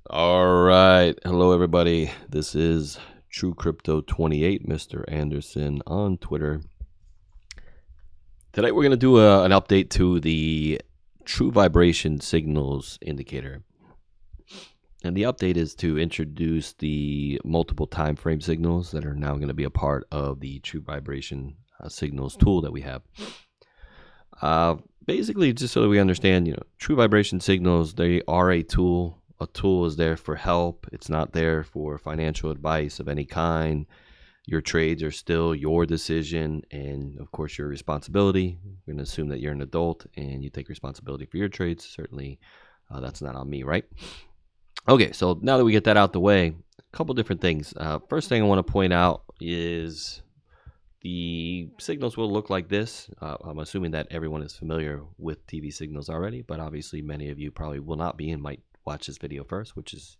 All right. Hello, everybody. This is True Crypto 28, Mr. Anderson on Twitter. Today, we're going to do an update to the True Vibration Signals indicator. And the update is to introduce the multiple time frame signals that are now going to be a part of the True Vibration Signals tool that we have. Basically, just so that we understand, True Vibration Signals, they are a tool. A tool is there for help. It's not there for financial advice of any kind. Your trades are still your decision and, of course, your responsibility. We're going to assume that you're an adult and you take responsibility for your trades. Certainly, that's not on me, right? Okay, so now that we get that out the way, a couple different things. First thing I want to point out is the signals will look like this. I'm assuming that everyone is familiar with TV signals already, but obviously many of you probably will not be and might watch this video first, which is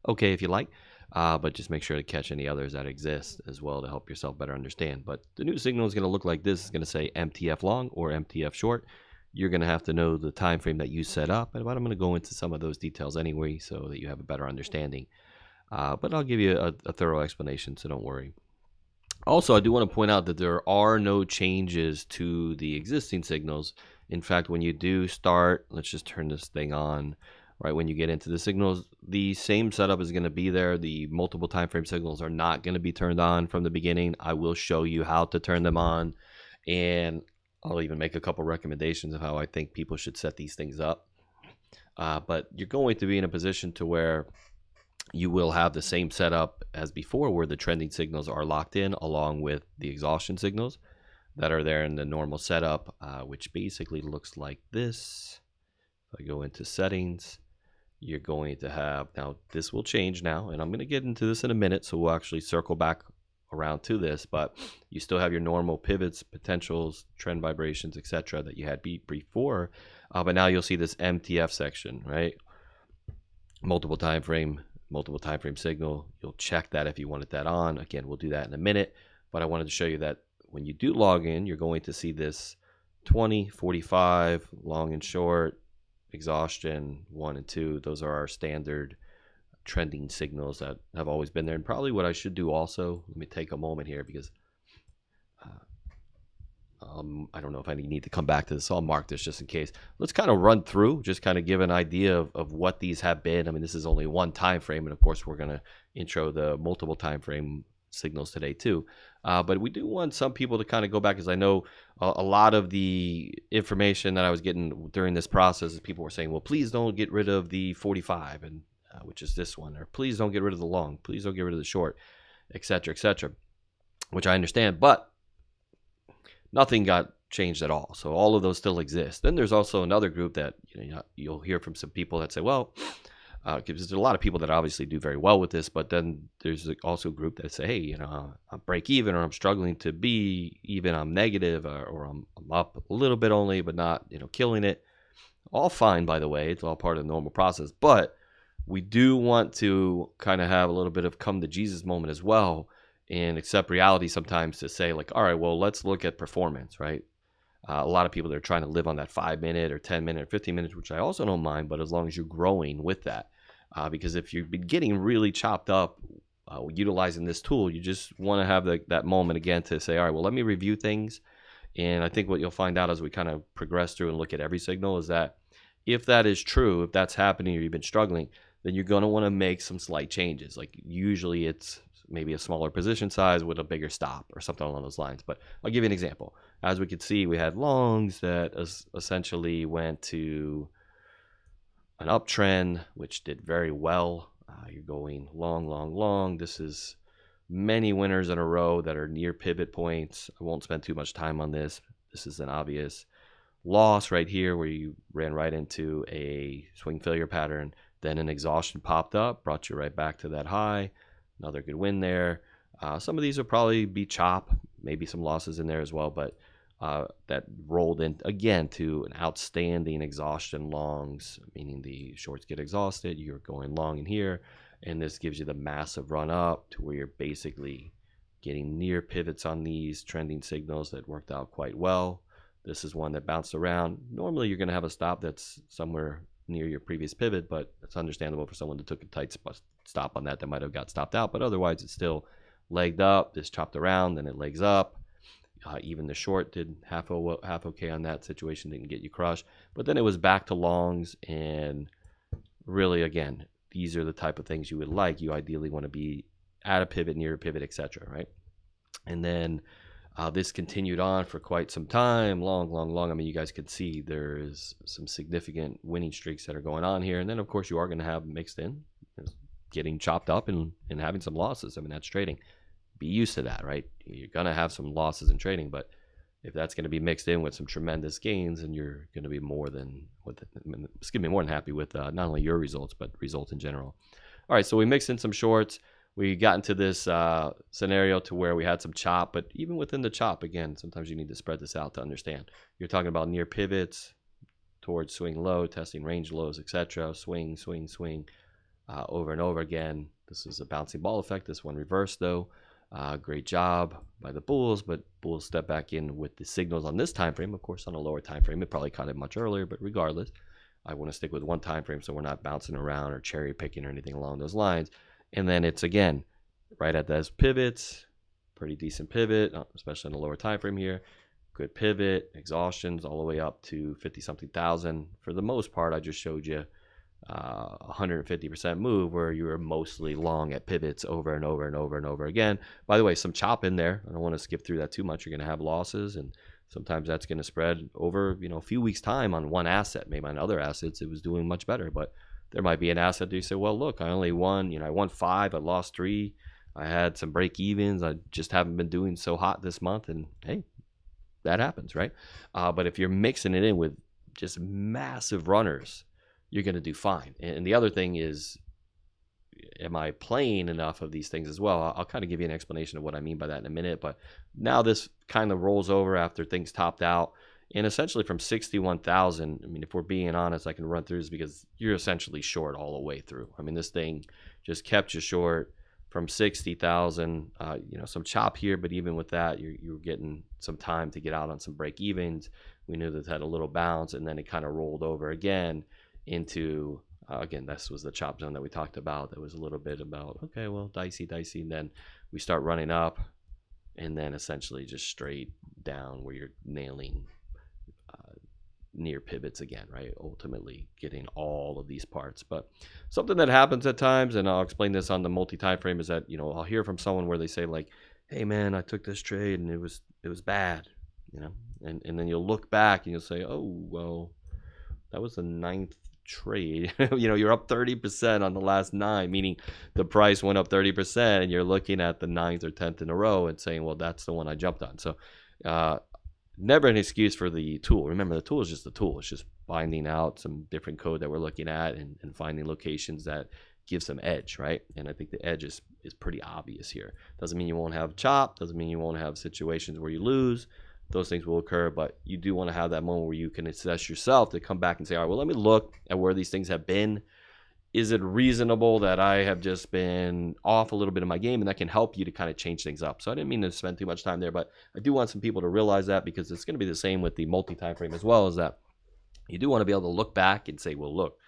okay if you like, but just make sure to catch any others that exist as well to help yourself better understand. But the new signal is going to look like this. It's going to say MTF long or MTF short. You're going to have to know the time frame that you set up, but I'm going to go into some of those details anyway so that you have a better understanding. But I'll give you a thorough explanation, so don't worry. Also, I do want to point out that there are no changes to the existing signals. In fact, when you do start, let's just turn this thing on. Right, when you get into the signals, the same setup is going to be there. The multiple time frame signals are not going to be turned on from the beginning. I will show you how to turn them on, and I'll even make a couple recommendations of how I think people should set these things up. But you're going to be in a position to where you will have the same setup as before, where the trending signals are locked in along with the exhaustion signals that are there in the normal setup, which basically looks like this. If I go into settings, you're going to have, now this will change now, and I'm going to get into this in a minute, so we'll actually circle back around to this, but you still have your normal pivots, potentials, trend vibrations, etc. that you had before, but now you'll see this MTF section, right? Multiple time frame signal. You'll check that if you wanted that on. Again, we'll do that in a minute, but I wanted to show you that when you do log in, you're going to see this 20, 45, long and short, exhaustion 1 and 2. Those are our standard trending signals that have always been there. And probably what I should do also, let me take a moment here because I don't know if I need to come back to this, so I'll mark this just in case. Let's kind of run through, just kind of give an idea of what these have been. I mean, this is only one time frame, and of course we're going to intro the multiple time frame signals today too, but we do want some people to kind of go back, because I know a lot of the information that I was getting during this process is people were saying, well, please don't get rid of the 45, and which is this one, or please don't get rid of the long, please don't get rid of the short, etc., which I understand, but nothing got changed at all. So all of those still exist. Then there's also another group that you'll hear from some people that say, well, because there's a lot of people that obviously do very well with this, but then there's also a group that say, hey, I'm break even, or I'm struggling to be even, I'm negative, or I'm up a little bit only, but not killing it. All fine, by the way. It's all part of the normal process, but we do want to kind of have a little bit of come to Jesus moment as well, and accept reality sometimes to say, like, all right, well, let's look at performance, right? A lot of people that are trying to live on that 5 minute or 10 minute or 15 minutes, which I also don't mind, but as long as you're growing with that. Because if you've been getting really chopped up utilizing this tool, you just want to have that moment again to say, all right, well, let me review things. And I think what you'll find out as we kind of progress through and look at every signal is that if that is true, if that's happening or you've been struggling, then you're going to want to make some slight changes. Like usually it's maybe a smaller position size with a bigger stop or something along those lines. But I'll give you an example. As we could see, we had longs that essentially went to an uptrend, which did very well. You're going long, long, long. This is many winners in a row that are near pivot points. I won't spend too much time on this. This is an obvious loss right here where you ran right into a swing failure pattern. Then an exhaustion popped up, brought you right back to that high. Another good win there. Some of these will probably be chop, maybe some losses in there as well, but that rolled in again to an outstanding exhaustion longs, meaning the shorts get exhausted, you're going long in here, and this gives you the massive run up to where you're basically getting near pivots on these trending signals that worked out quite well. This is one that bounced around. Normally you're going to have a stop that's somewhere near your previous pivot, but it's understandable for someone that took a tight stop on that might have got stopped out. But otherwise, it's still legged up. This chopped around, then it legs up. Even the short did half okay on that situation, didn't get you crushed. But then it was back to longs, and really, again, these are the type of things you would like. You ideally want to be at a pivot, near a pivot, etc. Right? And then this continued on for quite some time, long. I mean, you guys could see there's some significant winning streaks that are going on here. And then, of course, you are going to have mixed in, getting chopped up and having some losses. I mean, that's trading. Be used to that, right? You're going to have some losses in trading, but if that's going to be mixed in with some tremendous gains, then you're going to be more than happy with not only your results, but results in general. All right, so we mixed in some shorts. We got into this scenario to where we had some chop, but even within the chop, again, sometimes you need to spread this out to understand. You're talking about near pivots towards swing low, testing range lows, etc. Swing, over and over again. This is a bouncing ball effect. This one reversed, though. Great job by the bulls, but bulls step back in with the signals on this time frame. Of course, on a lower time frame, it probably caught it much earlier, but regardless, I want to stick with one time frame so we're not bouncing around or cherry picking or anything along those lines. And then it's, again, right at those pivots, pretty decent pivot, especially in the lower time frame here. Good pivot, exhaustions all the way up to 50-something thousand. For the most part, I just showed you 150% move where you were mostly long at pivots over and over again. By the way, some chop in there. I don't want to skip through that too much. You're going to have losses, and sometimes that's going to spread over a few weeks' time on one asset. Maybe on other assets it was doing much better, but there might be an asset that you say, well, look, I only won, I won 5, I lost 3, I had some break evens, I just haven't been doing so hot this month, and hey, that happens, right? But if you're mixing it in with just massive runners, you're going to do fine. And the other thing is, am I playing enough of these things as well? I'll kind of give you an explanation of what I mean by that in a minute, but now this kind of rolls over after things topped out. And essentially from 61,000, I mean, if we're being honest, I can run through this because you're essentially short all the way through. I mean, this thing just kept you short from 60,000, some chop here, but even with that, you're getting some time to get out on some break evens. We knew that it had a little bounce, and then it kind of rolled over again into, again, this was the chop zone that we talked about. That was a little bit about, okay, well, dicey, and then we start running up, and then essentially just straight down where you're nailing near pivots again, right? Ultimately getting all of these parts. But something that happens at times, and I'll explain this on the multi-time frame, is that, I'll hear from someone where they say like, hey man, I took this trade and it was bad, and then you'll look back and you'll say, oh, well, that was the 9th trade. You're up 30% on the last 9, meaning the price went up 30%, and you're looking at the 9th or 10th in a row and saying, well, that's the one I jumped on. So never an excuse for the tool. Remember, the tool is just the tool. It's just finding out some different code that we're looking at and finding locations that give some edge, right? And I think the edge is pretty obvious here. Doesn't mean you won't have chop. Doesn't mean you won't have situations where you lose. Those things will occur, but you do want to have that moment where you can assess yourself to come back and say, all right, well, let me look at where these things have been. Is it reasonable that I have just been off a little bit of my game? And that can help you to kind of change things up. So I didn't mean to spend too much time there, but I do want some people to realize that, because it's going to be the same with the multi-time frame as well, is that you do want to be able to look back and say, well, look,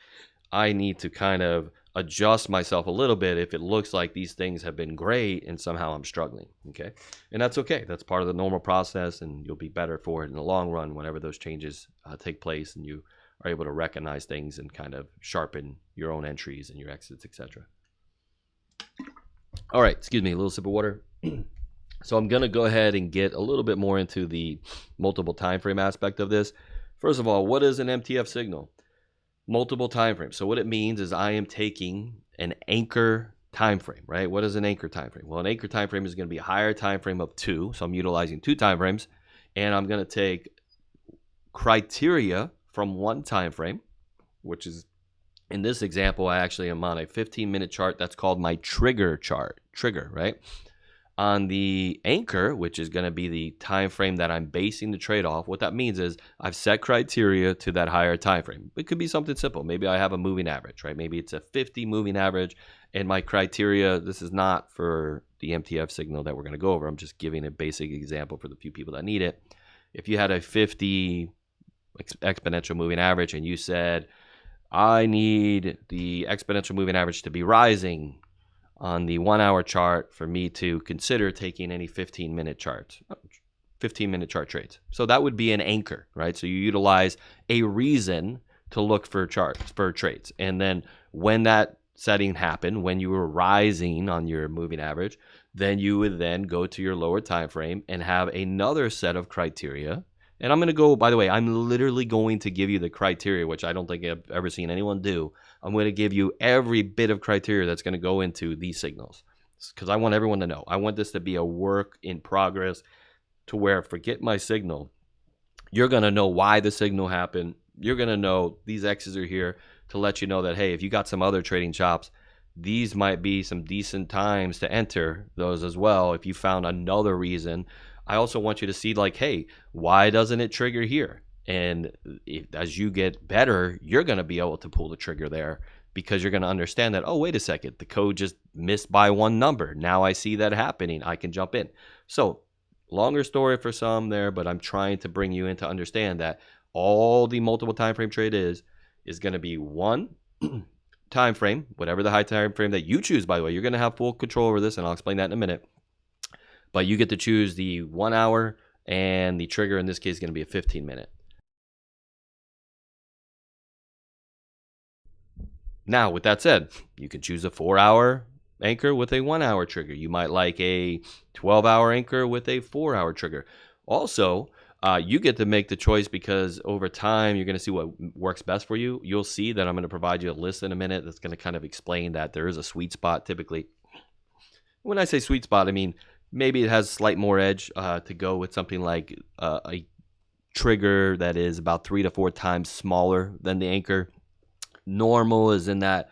I need to kind of adjust myself a little bit if it looks like these things have been great and somehow I'm struggling, okay? And that's okay. That's part of the normal process, and you'll be better for it in the long run whenever those changes take place and you are able to recognize things and kind of sharpen your own entries and your exits, etc. All right, excuse me, a little sip of water. So I'm going to go ahead and get a little bit more into the multiple time frame aspect of this. First of all, what is an MTF signal? Multiple time frames. So what it means is I am taking an anchor time frame, right? What is an anchor time frame? Well, an anchor time frame is going to be a higher time frame of 2. So I'm utilizing 2 time frames, and I'm going to take criteria from 1 time frame, which is, in this example, I actually am on a 15-minute chart. That's called my trigger chart. Trigger, right? On the anchor, which is going to be the time frame that I'm basing the trade off, what that means is I've set criteria to that higher time frame. It could be something simple. Maybe I have a moving average, right? Maybe it's a 50 moving average, and my criteria, this is not for the MTF signal that we're going to go over. I'm just giving a basic example for the few people that need it. If you had a 50 exponential moving average and you said, I need the exponential moving average to be rising on the 1 hour chart for me to consider taking any 15-minute charts, 15-minute chart trades. So that would be an anchor, right? So you utilize a reason to look for charts, for trades. And then when that setting happened, when you were rising on your moving average, then you would then go to your lower time frame and have another set of criteria. And I'm going to go, by the way, I'm literally going to give you the criteria, which I don't think I've ever seen anyone do. I'm going to give you every bit of criteria that's going to go into these signals, because I want everyone to know. I want this to be a work in progress, to where forget my signal. You're going to know why the signal happened. You're going to know these X's are here to let you know that, hey, if you got some other trading chops, these might be some decent times to enter those as well. If you found another reason, I also want you to see, like, hey, why doesn't it trigger here? And as you get better, you're going to be able to pull the trigger there, because you're going to understand that, oh, wait a second, the code just missed by one number. Now I see that happening. I can jump in. So longer story for some there, but I'm trying to bring you in to understand that all the multiple time frame trade is going to be one time frame, whatever the high time frame that you choose. By the way, you're going to have full control over this, and I'll explain that in a minute. But you get to choose the 1 hour, and the trigger in this case is going to be a 15-minute. Now, with that said, you can choose a 4-hour anchor with a 1 hour trigger. You might like a 12-hour anchor with a 4-hour trigger. Also, you get to make the choice, because over time, you're going to see what works best for you. You'll see that I'm going to provide you a list in a minute that's going to kind of explain that there is a sweet spot typically. When I say sweet spot, I mean maybe it has slight more edge to go with something like a trigger that is about 3 to 4 times smaller than the anchor. Normal is in that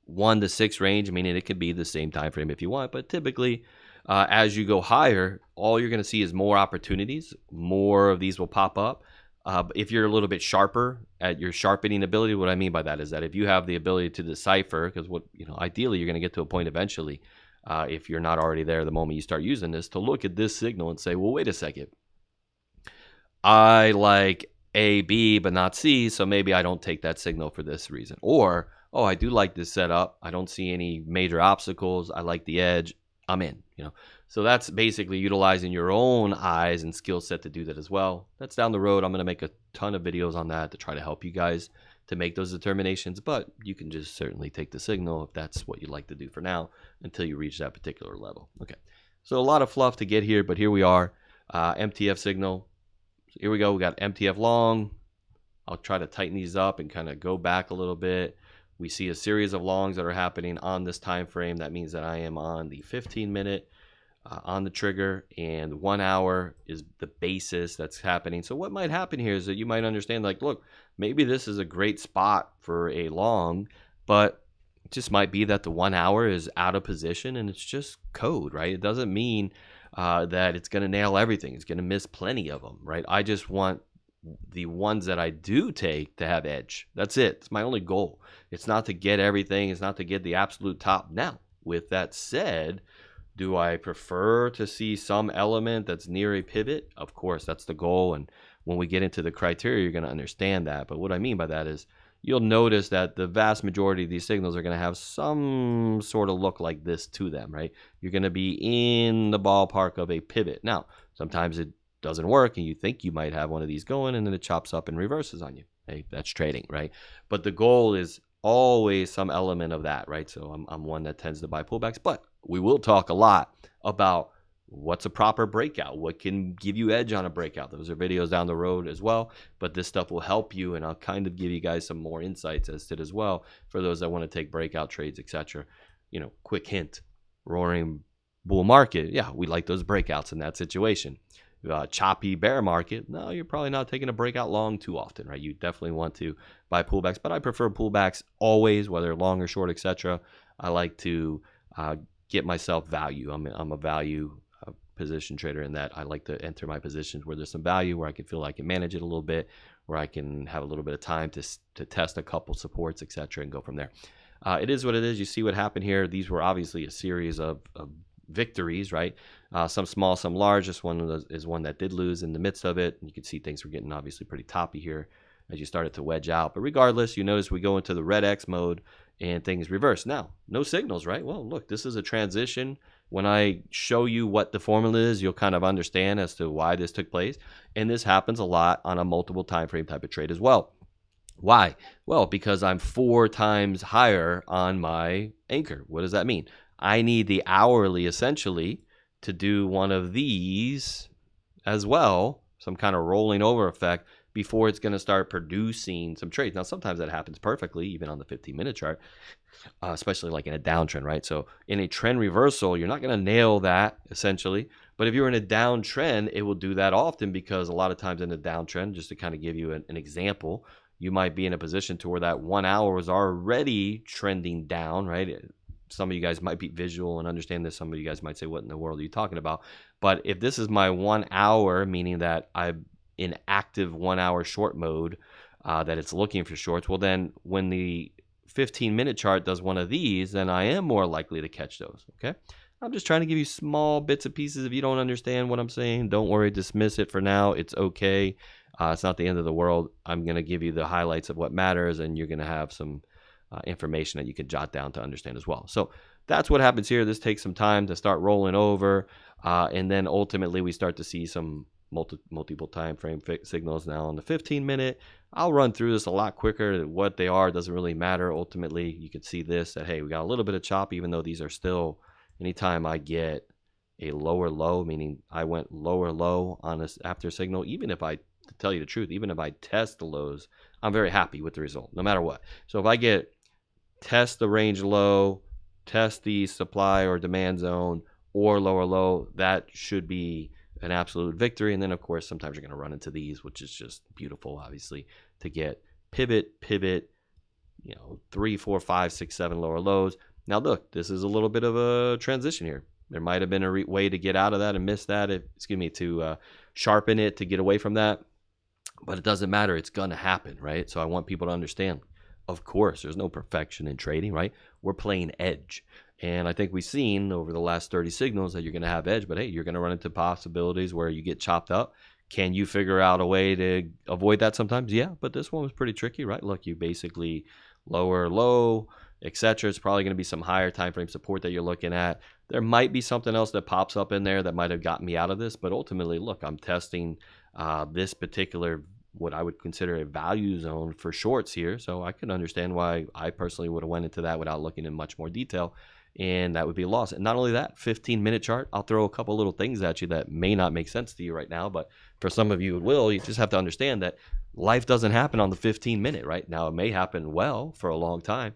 1 to 6 range. I mean, it could be the same time frame if you want, but typically as you go higher, all you're going to see is more opportunities. More of these will pop up. If you're a little bit sharper at your sharpening ability, what I mean by that is that if you have the ability to decipher, because ideally you're going to get to a point eventually, if you're not already there the moment you start using this, to look at this signal and say, well, wait a second, I like A, B, but not C, so maybe I don't take that signal for this reason. Or, oh, I do like this setup. I don't see any major obstacles. I like the edge. I'm in. So that's basically utilizing your own eyes and skill set to do that as well. That's down the road. I'm going to make a ton of videos on that to try to help you guys to make those determinations, but you can just certainly take the signal if that's what you'd like to do for now until you reach that particular level. Okay, so a lot of fluff to get here, but here we are. MTF signal. So here we go. We got MTF long. I'll try to tighten these up and kind of go back a little bit. We see a series of longs that are happening on this time frame. That means that I am on the 15-minute on the trigger, and 1 hour is the basis that's happening. So what might happen here is that you might understand, like, look, maybe this is a great spot for a long, but it just might be that the 1 hour is out of position, and it's just code, right? It doesn't mean that it's going to nail everything. It's going to miss plenty of them, right? I just want the ones that I do take to have edge. That's it. It's my only goal. It's not to get everything. It's not to get the absolute top. Now, with that said, do I prefer to see some element that's near a pivot? Of course, that's the goal. And when we get into the criteria, you're going to understand that. But what I mean by that is you'll notice that the vast majority of these signals are going to have some sort of look like this to them, right? You're going to be in the ballpark of a pivot. Now, sometimes it doesn't work and you think you might have one of these going, and then it chops up and reverses on you. Hey, that's trading, right? But the goal is always some element of that, right? So I'm one that tends to buy pullbacks, but we will talk a lot about what's a proper breakout, what can give you edge on a breakout. Those are videos down the road as well, but this stuff will help you, and I'll kind of give you guys some more insights as to it as well for those that want to take breakout trades, etc. Quick hint, roaring bull market, yeah, we like those breakouts in that situation. Choppy bear market, no, you're probably not taking a breakout long too often, right? You definitely want to buy pullbacks, but I prefer pullbacks always, whether long or short, etc. I like to get myself value. I'm a value position trader in that I like to enter my positions where there's some value, where I can feel I can manage it a little bit, where I can have a little bit of time to test a couple supports, etc., and go from there. It is what it is. You see what happened here. These were obviously a series of victories, right? Some small, some large. This one is one that did lose in the midst of it. You can see things were getting obviously pretty toppy here. as you started to wedge out. But regardless, you notice we go into the red X mode and things reverse. Now, no signals, right? Well, look, this is a transition. When I show you what the formula is, you'll kind of understand as to why this took place. And this happens a lot on a multiple time frame type of trade as well. Why? Well, because I'm 4 times higher on my anchor. What does that mean? I need the hourly essentially to do one of these as well, some kind of rolling over effect before it's going to start producing some trades. Now, sometimes that happens perfectly, even on the 15-minute chart, especially like in a downtrend, right? So in a trend reversal, you're not going to nail that essentially. But if you're in a downtrend, it will do that often, because a lot of times in a downtrend, just to kind of give you an example, you might be in a position to where that 1 hour was already trending down, right? Some of you guys might be visual and understand this. Some of you guys might say, what in the world are you talking about? But if this is my 1 hour, meaning that I'm in active 1 hour short mode, that it's looking for shorts, well, then when the 15-minute chart does one of these, then I am more likely to catch those, okay? I'm just trying to give you small bits and pieces. If you don't understand what I'm saying, don't worry, dismiss it for now. It's okay. It's not the end of the world. I'm going to give you the highlights of what matters, and you're going to have some information that you can jot down to understand as well. So that's what happens here. This takes some time to start rolling over, and then ultimately we start to see some multiple time frame signals now on the 15-minute. I'll run through this a lot quicker. What they are doesn't really matter. Ultimately, you can see this, that, hey, we got a little bit of chop, even though these are still, anytime I get a lower low, meaning I went lower low on this after signal, even if I, to tell you the truth, even if I test the lows, I'm very happy with the result, no matter what. So if I get test the range low, test the supply or demand zone, or lower low, that should be an absolute victory. And then, of course, sometimes you're going to run into these, which is just beautiful, obviously, to get pivot, 3, 4, 5, 6, 7 lower lows. Now, look, this is a little bit of a transition here. There might have been a way to get out of that and miss that, to sharpen it to get away from that. But it doesn't matter. It's going to happen, right? So I want people to understand, of course, there's no perfection in trading, right? We're playing edge. And I think we've seen over the last 30 signals that you're going to have edge, but hey, you're going to run into possibilities where you get chopped up. Can you figure out a way to avoid that sometimes? Yeah, but this one was pretty tricky, right? Look, you basically lower, low, etc. It's probably going to be some higher time frame support that you're looking at. There might be something else that pops up in there that might have gotten me out of this, but ultimately, look, I'm testing this particular, what I would consider a value zone for shorts here. So I can understand why I personally would have went into that without looking in much more detail, and that would be a loss. And not only that, 15-minute chart, I'll throw a couple little things at you that may not make sense to you right now, but for some of you it will. You just have to understand that life doesn't happen on the 15-minute, right? Now, it may happen well for a long time,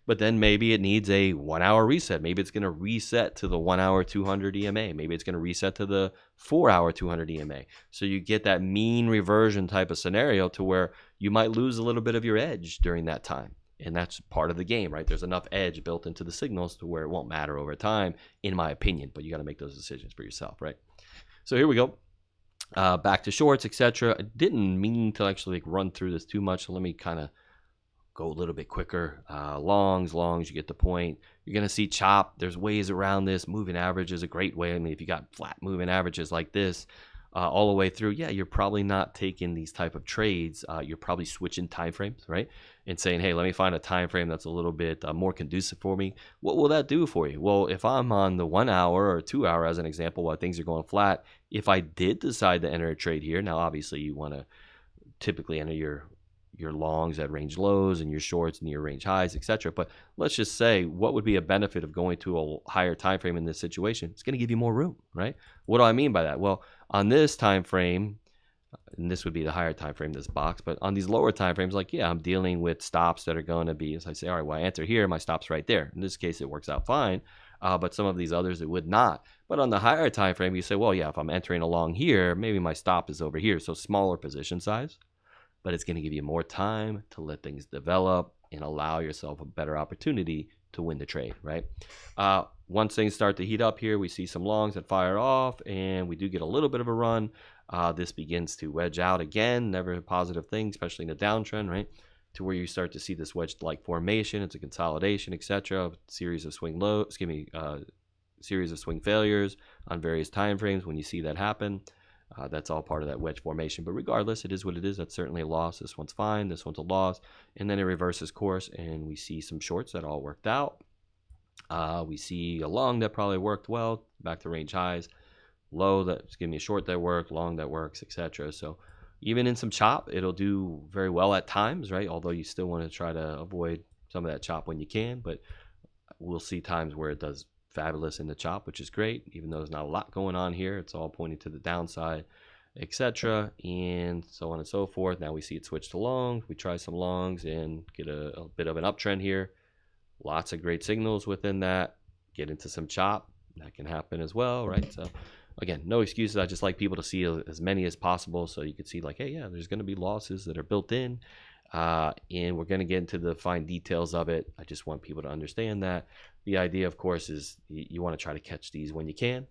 but then maybe it needs a 1 hour reset. Maybe it's going to reset to the 1 hour 200 EMA. Maybe it's going to reset to the 4 hour 200 EMA. So you get that mean reversion type of scenario to where you might lose a little bit of your edge during that time. And that's part of the game, right? There's enough edge built into the signals to where it won't matter over time, in my opinion, but you got to make those decisions for yourself, right? So here we go. Back to shorts, etc. I didn't mean to actually run through this too much, so let me kind of go a little bit quicker. Longs, you get the point. You're going to see chop. There's ways around this. Moving average is a great way. I mean, if you got flat moving averages like this all the way through, yeah, you're probably not taking these type of trades. You're probably switching time frames, right? And saying, hey, let me find a time frame that's a little bit more conducive for me. What will that do for you? Well, if I'm on the 1 hour or 2 hour, as an example, while things are going flat, if I did decide to enter a trade here, now obviously you want to typically enter your longs at range lows and your shorts near range highs, etc. But let's just say, what would be a benefit of going to a higher time frame in this situation? It's going to give you more room, right? What do I mean by that? Well, on this time frame, and this would be the higher time frame, this box, but on these lower time frames, like, yeah, I'm dealing with stops that are going to be, as I say, all right, well, I enter here, my stop's right there. In this case, it works out fine, but some of these others, it would not. But on the higher time frame, you say, well, yeah, if I'm entering along here, maybe my stop is over here, so smaller position size, but it's going to give you more time to let things develop and allow yourself a better opportunity to win the trade, right? Once things start to heat up here, we see some longs that fire off, and we do get a little bit of a run. This begins to wedge out again, never a positive thing, especially in a downtrend, right? To where you start to see this wedge-like formation. It's a consolidation, etc. Series of swing series of swing failures on various time frames when you see that happen. That's all part of that wedge formation. But regardless, it is what it is. That's certainly a loss. This one's fine. This one's a loss. And then it reverses course, and we see some shorts that all worked out. We see a long that probably worked well, back to range highs. Low that's giving me a short that worked, long that works, etc. So even in some chop, it'll do very well at times, right? Although you still want to try to avoid some of that chop when you can. But we'll see times where it does fabulous in the chop, which is great, even though there's not a lot going on here. It's all pointing to the downside, etc., and so on and so forth. Now we see it switch to longs. We try some longs and get a bit of an uptrend here. Lots of great signals within that. Get into some chop. That can happen as well, right? So again, no excuses. I just like people to see as many as possible so you can see like, hey, yeah, there's going to be losses that are built in. And we're going to get into the fine details of it. I just want people to understand that. The idea, of course, is you want to try to catch these when you can.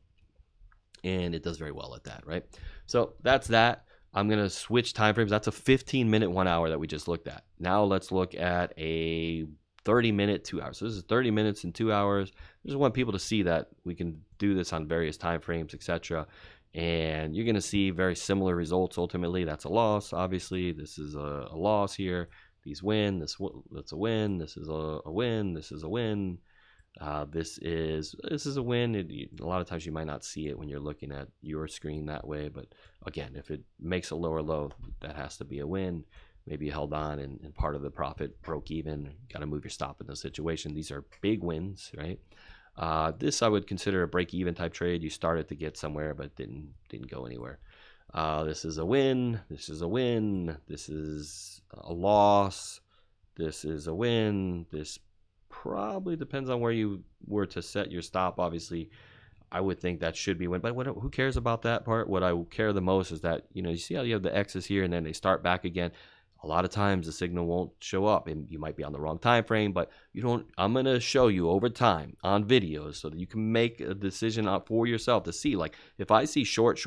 And it does very well at that, right? So that's that. I'm going to switch time frames. That's a 15-minute 1 hour that we just looked at. Now let's look at a 30-minute 2 hours. So this is 30 minutes and 2 hours. I just want people to see that we can do this on various time frames, etc. And you're going to see very similar results. Ultimately, that's a loss. Obviously, this is a loss here. These win. That's a win. This is a win. This is a win. This is a win. A lot of times you might not see it when you're looking at your screen that way. But again, if it makes a lower low, that has to be a win. Maybe you held on and part of the profit broke even. Got to move your stop in this situation. These are big wins, right? This I would consider a break-even type trade. You started to get somewhere, but didn't go anywhere. This is a win. This is a win. This is a loss. This is a win. This probably depends on where you were to set your stop. Obviously, I would think that should be win. But who cares about that part? What I care the most is that, you see how you have the X's here and then they start back again. A lot of times the signal won't show up and you might be on the wrong time frame, but I'm going to show you over time on videos so that you can make a decision for yourself to see, like, if I see short,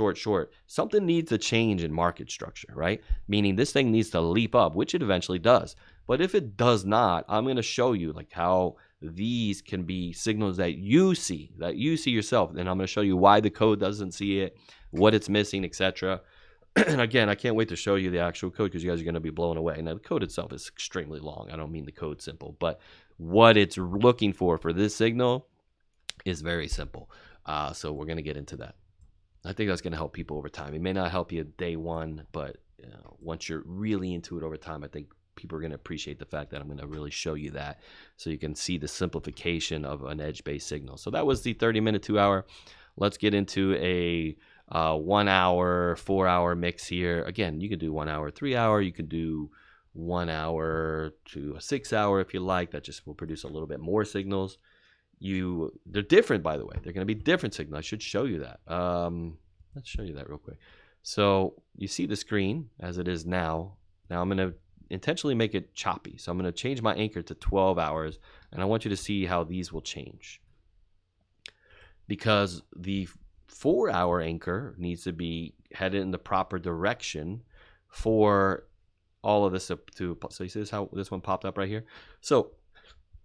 something needs to change in market structure, right? Meaning this thing needs to leap up, which it eventually does. But if it does not, I'm going to show you like how these can be signals that you see yourself. And I'm going to show you why the code doesn't see it, what it's missing, etc. And again, I can't wait to show you the actual code because you guys are going to be blown away. Now, the code itself is extremely long. I don't mean the code simple, but what it's looking for this signal is very simple. So we're going to get into that. I think that's going to help people over time. It may not help you day one, but once you're really into it over time, I think people are going to appreciate the fact that I'm going to really show you that so you can see the simplification of an edge-based signal. So that was the 30-minute 2 hour. Let's get into a 1 hour, 4 hour mix here. Again, you can do 1 hour, 3 hour. You can do 1 hour to a 6 hour if you like. That just will produce a little bit more signals. They're different, by the way. They're going to be different signals. I should show you that. Let's show you that real quick. So you see the screen as it is now. Now I'm going to intentionally make it choppy. So I'm going to change my anchor to 12 hours, and I want you to see how these will change. Because the 4 hour anchor needs to be headed in the proper direction for all of this to. So you see how this one popped up right here? So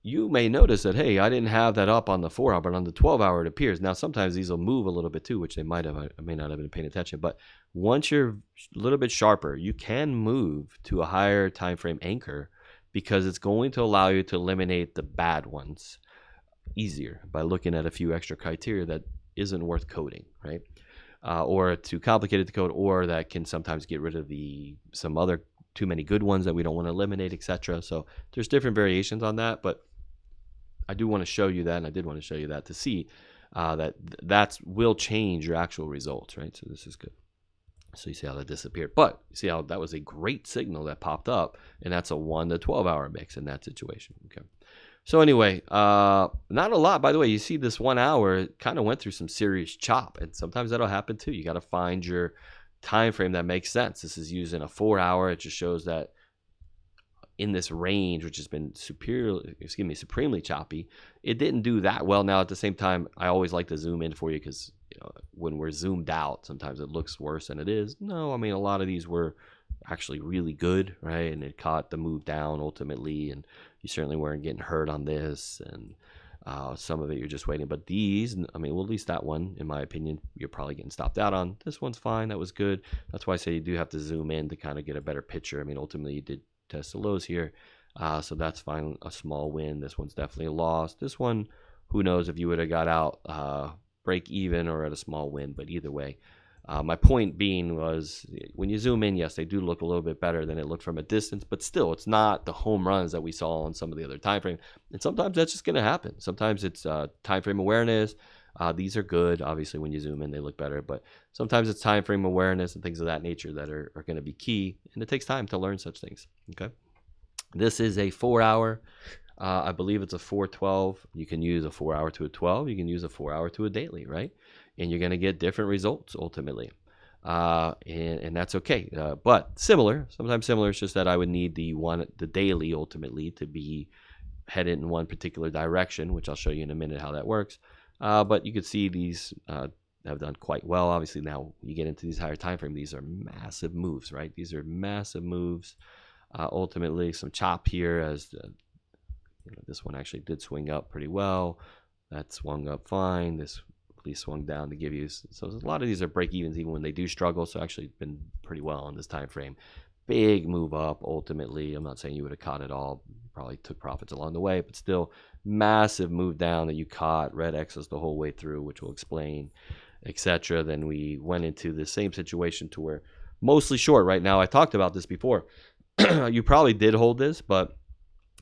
you may notice that, hey, I didn't have that up on the 4 hour, but on the 12 hour it appears. Now sometimes these will move a little bit too, which they might have. I may not have been paying attention, but once you're a little bit sharper, you can move to a higher time frame anchor because it's going to allow you to eliminate the bad ones easier by looking at a few extra criteria that isn't worth coding, right? Or too complicated to code, or that can sometimes get rid of some other too many good ones that we don't want to eliminate, etc. So there's different variations on that, but I do want to show you that, and I did want to show you that to see that will change your actual results, right? So this is good. So you see how that disappeared, but you see how that was a great signal that popped up, and that's a 1 to 12 hour mix in that situation. Okay. So anyway, not a lot, by the way. You see this 1 hour kind of went through some serious chop, and sometimes that'll happen too. You got to find your time frame that makes sense. This is using a 4 hour. It just shows that in this range, which has been supremely choppy, it didn't do that well. Now, at the same time, I always like to zoom in for you because when we're zoomed out, sometimes it looks worse than it is. No, I mean, a lot of these were actually really good, right? And it caught the move down ultimately, and you certainly weren't getting hurt on this. And Some of it you're just waiting, but these, I mean, well, at least that one, in my opinion, you're probably getting stopped out on. This one's fine. That was good. That's why I say you do have to zoom in to kind of get a better picture. I mean, ultimately you did test the lows here, so that's fine. A small win. This one's definitely a loss. This one, who knows if you would have got out break even or at a small win, but either way. My point being was, when you zoom in, yes, they do look a little bit better than it looked from a distance, but still, it's not the home runs that we saw on some of the other time frame. And sometimes that's just going to happen. Sometimes it's time frame awareness. These are good. Obviously, when you zoom in, they look better. But sometimes it's time frame awareness and things of that nature that are going to be key. And it takes time to learn such things. Okay. This is a 4-hour. I believe it's a 4-12. You can use a 4-hour to a 12. You can use a 4-hour to a daily, right? And you're going to get different results ultimately. And that's okay. But similar, sometimes similar. It's just that I would need the daily ultimately to be headed in one particular direction, which I'll show you in a minute how that works. But you could see these have done quite well. Obviously, now you get into these higher time frame. These are massive moves, right? These are massive moves. Ultimately, some chop here as this one actually did swing up pretty well. That swung up fine. This swung down to give you, so a lot of these are break evens even when they do struggle, so actually been pretty well on this time frame. Big move up ultimately. I'm not saying you would have caught it all, probably took profits along the way, but still massive move down that you caught, red X's the whole way through, which will explain, etc. Then we went into the same situation to where mostly short right now. I talked about this before. You probably did hold this, but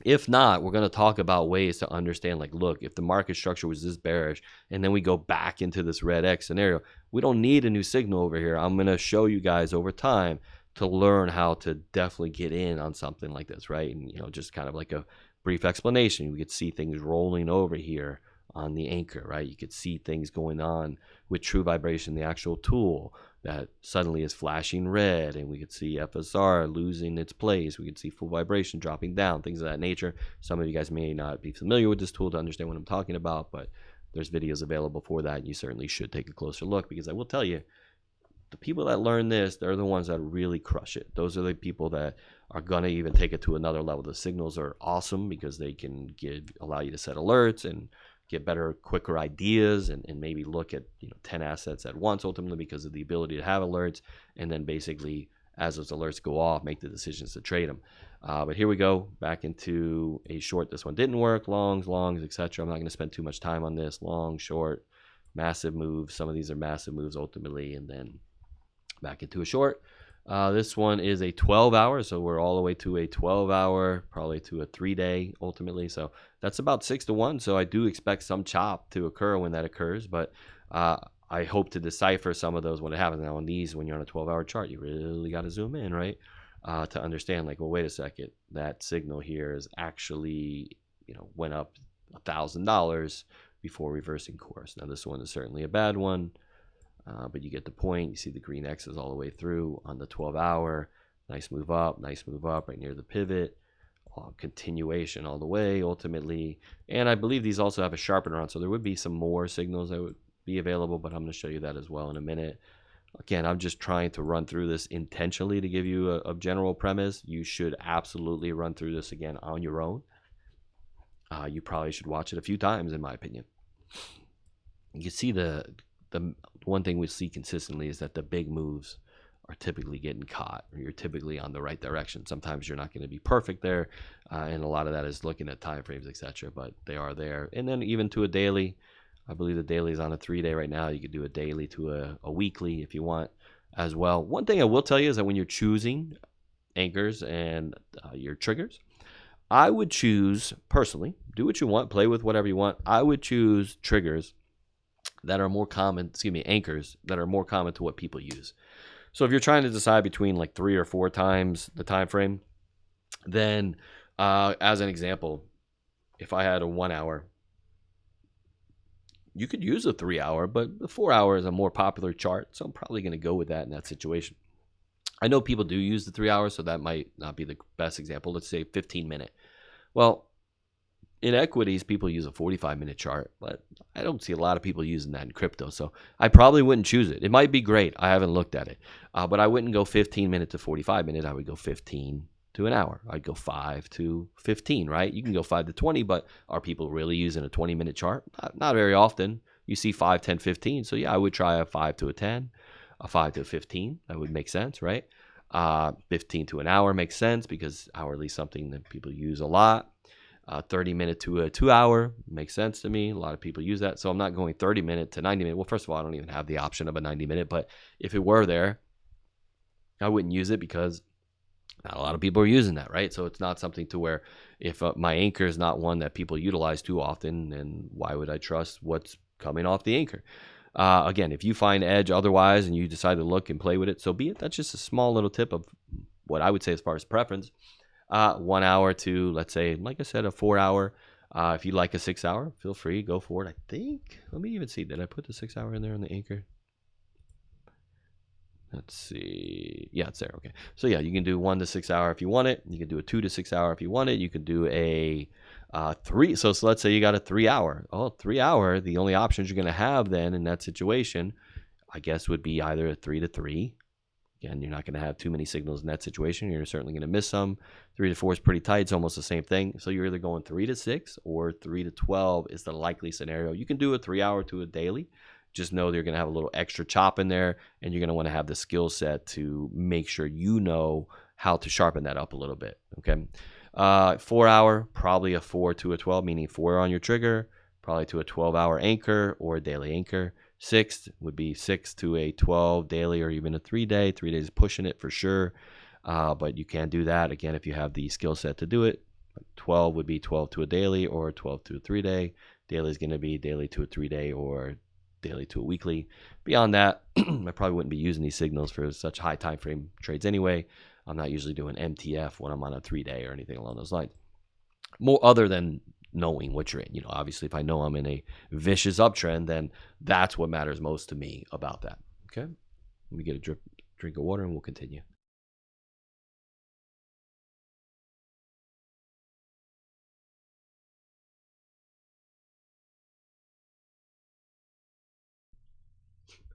if not, we're going to talk about ways to understand, like, look, if the market structure was this bearish and then we go back into this red X scenario, we don't need a new signal over here. I'm going to show you guys over time to learn how to definitely get in on something like this, right? And, just kind of like a brief explanation. We could see things rolling over here on the anchor, right? You could see things going on with true vibration, the actual tool that suddenly is flashing red, and we could see FSR losing its place. We could see full vibration dropping down, things of that nature. Some of you guys may not be familiar with this tool to understand what I'm talking about, but there's videos available for that, and you certainly should take a closer look, because I will tell you, the people that learn this, they're the ones that really crush it. Those are the people that are going to even take it to another level. The signals are awesome because they can allow you to set alerts and get better, quicker ideas, and maybe look at 10 assets at once ultimately because of the ability to have alerts, and then basically as those alerts go off, make the decisions to trade them. But here we go back into a short. This one didn't work. Longs, etc. I'm not going to spend too much time on this. Long, short, massive moves. Some of these are massive moves ultimately, and then back into a short. This one is a 12-hour, so we're all the way to a 12-hour, probably to a 3-day ultimately. So that's about 6-1. So I do expect some chop to occur when that occurs, but I hope to decipher some of those when it happens. Now on these, when you're on a 12-hour chart, you really got to zoom in, right, to understand, like, well, wait a second, that signal here is actually, went up $1,000 before reversing course. Now this one is certainly a bad one. But you get the point. You see the green X's all the way through on the 12-hour. Nice move up right near the pivot. Continuation all the way ultimately. And I believe these also have a sharpener on, so there would be some more signals that would be available, but I'm going to show you that as well in a minute. Again, I'm just trying to run through this intentionally to give you a general premise. You should absolutely run through this again on your own. You probably should watch it a few times, in my opinion. You can see the one thing we see consistently is that the big moves are typically getting caught, or you're typically on the right direction. Sometimes you're not going to be perfect there, and a lot of that is looking at time frames, etc., but they are there. And then even to a daily, I believe the daily is on a 3-day right now. You could do a daily to a weekly if you want as well. One thing I will tell you is that when you're choosing anchors and your triggers, I would choose, personally, do what you want, play with whatever you want. I would choose triggers that are more common, anchors that are more common to what people use. So if you're trying to decide between like 3 or 4 times the time frame, then as an example, if I had a 1 hour, you could use a 3-hour, but the 4-hour is a more popular chart, so I'm probably going to go with that in that situation. I know people do use the 3 hours, so that might not be the best example. Let's say 15-minute. Well, in equities, people use a 45-minute chart, but I don't see a lot of people using that in crypto, so I probably wouldn't choose it. It might be great. I haven't looked at it, but I wouldn't go 15-minute to 45-minute. I would go 15 to an hour. I'd go 5 to 15, right? You can go 5 to 20, but are people really using a 20-minute chart? Not very often. You see 5, 10, 15. So yeah, I would try a 5 to a 10, a 5 to a 15. That would make sense, right? 15 to an hour makes sense because hourly is something that people use a lot. 30-minute to a 2-hour makes sense to me. A lot of people use that. So I'm not going 30-minute to 90-minute. Well, first of all, I don't even have the option of a 90-minute, but if it were there, I wouldn't use it because not a lot of people are using that, right? So it's not something to where if my anchor is not one that people utilize too often, then why would I trust what's coming off the anchor? Again, if you find edge otherwise and you decide to look and play with it, so be it. That's just a small little tip of what I would say as far as preference. 1 hour to, let's say, like I said, a 4-hour. If you like a 6-hour, feel free, go for it. I think, let me even see, did I put the 6-hour in there on the anchor? Let's see. Yeah, it's there. Okay. So yeah, you can do 1 to 6 hour if you want it. You can do a 2 to 6 hour if you want it. You could do a 3. So let's say you got a 3-hour. Oh, 3-hour. The only options you're going to have then in that situation, I guess, would be either a 3 to 3. Again, you're not going to have too many signals in that situation. You're certainly going to miss some. 3 to 4 is pretty tight. It's almost the same thing. So you're either going 3 to 6 or 3 to 12 is the likely scenario. You can do a 3-hour to a daily. Just know you're going to have a little extra chop in there, and you're going to want to have the skill set to make sure you know how to sharpen that up a little bit. Okay. 4-hour, probably a 4 to a 12, meaning 4 on your trigger, probably to a 12-hour anchor or a daily anchor. 6 would be 6 to a 12 daily or even a 3-day. 3 days pushing it for sure. But you can do that again if you have the skill set to do it. 12 would be 12 to a daily or 12 to a 3-day. Daily is going to be daily to a 3-day or daily to a weekly. Beyond that, I probably wouldn't be using these signals for such high time frame trades anyway. I'm not usually doing MTF when I'm on a 3-day or anything along those lines. More other than knowing what you're in. You know, obviously, if I know I'm in a vicious uptrend, then that's what matters most to me about that. Okay, let me get a drink of water and we'll continue.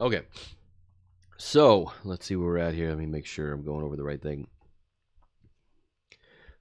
Okay, so let's see where we're at here. Let me make sure I'm going over the right thing.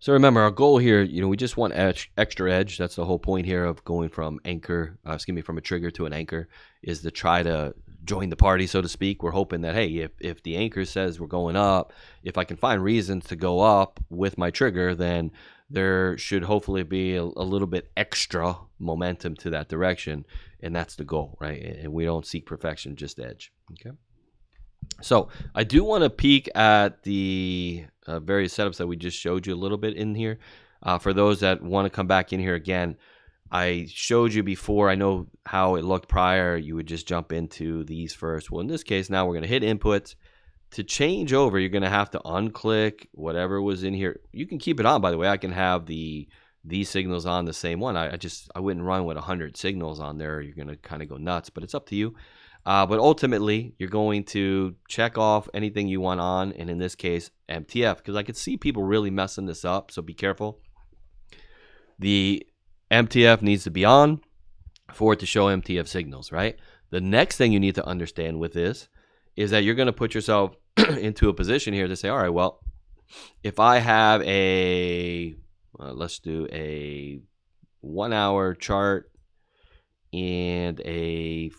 So remember, our goal here, you know, we just want extra edge. That's the whole point here of going from from a trigger to an anchor, is to try to join the party, so to speak. We're hoping that, hey, if the anchor says we're going up, if I can find reasons to go up with my trigger, then there should hopefully be a little bit extra momentum to that direction. And that's the goal, right? And we don't seek perfection, just edge. Okay. So I do want to peek at the various setups that we just showed you a little bit in here. For those that want to come back in here again, I showed you before. I know how it looked prior. You would just jump into these first. Well, in this case, now we're going to hit inputs. To change over, you're going to have to unclick whatever was in here. You can keep it on, by the way. I can have these signals on the same one. I wouldn't run with 100 signals on there. You're going to kind of go nuts, but it's up to you. But ultimately, you're going to check off anything you want on, and in this case, MTF, because I could see people really messing this up, so be careful. The MTF needs to be on for it to show MTF signals, right? The next thing you need to understand with this is that you're going to put yourself into a position here to say, all right, well, if I have let's do a 1-hour chart and a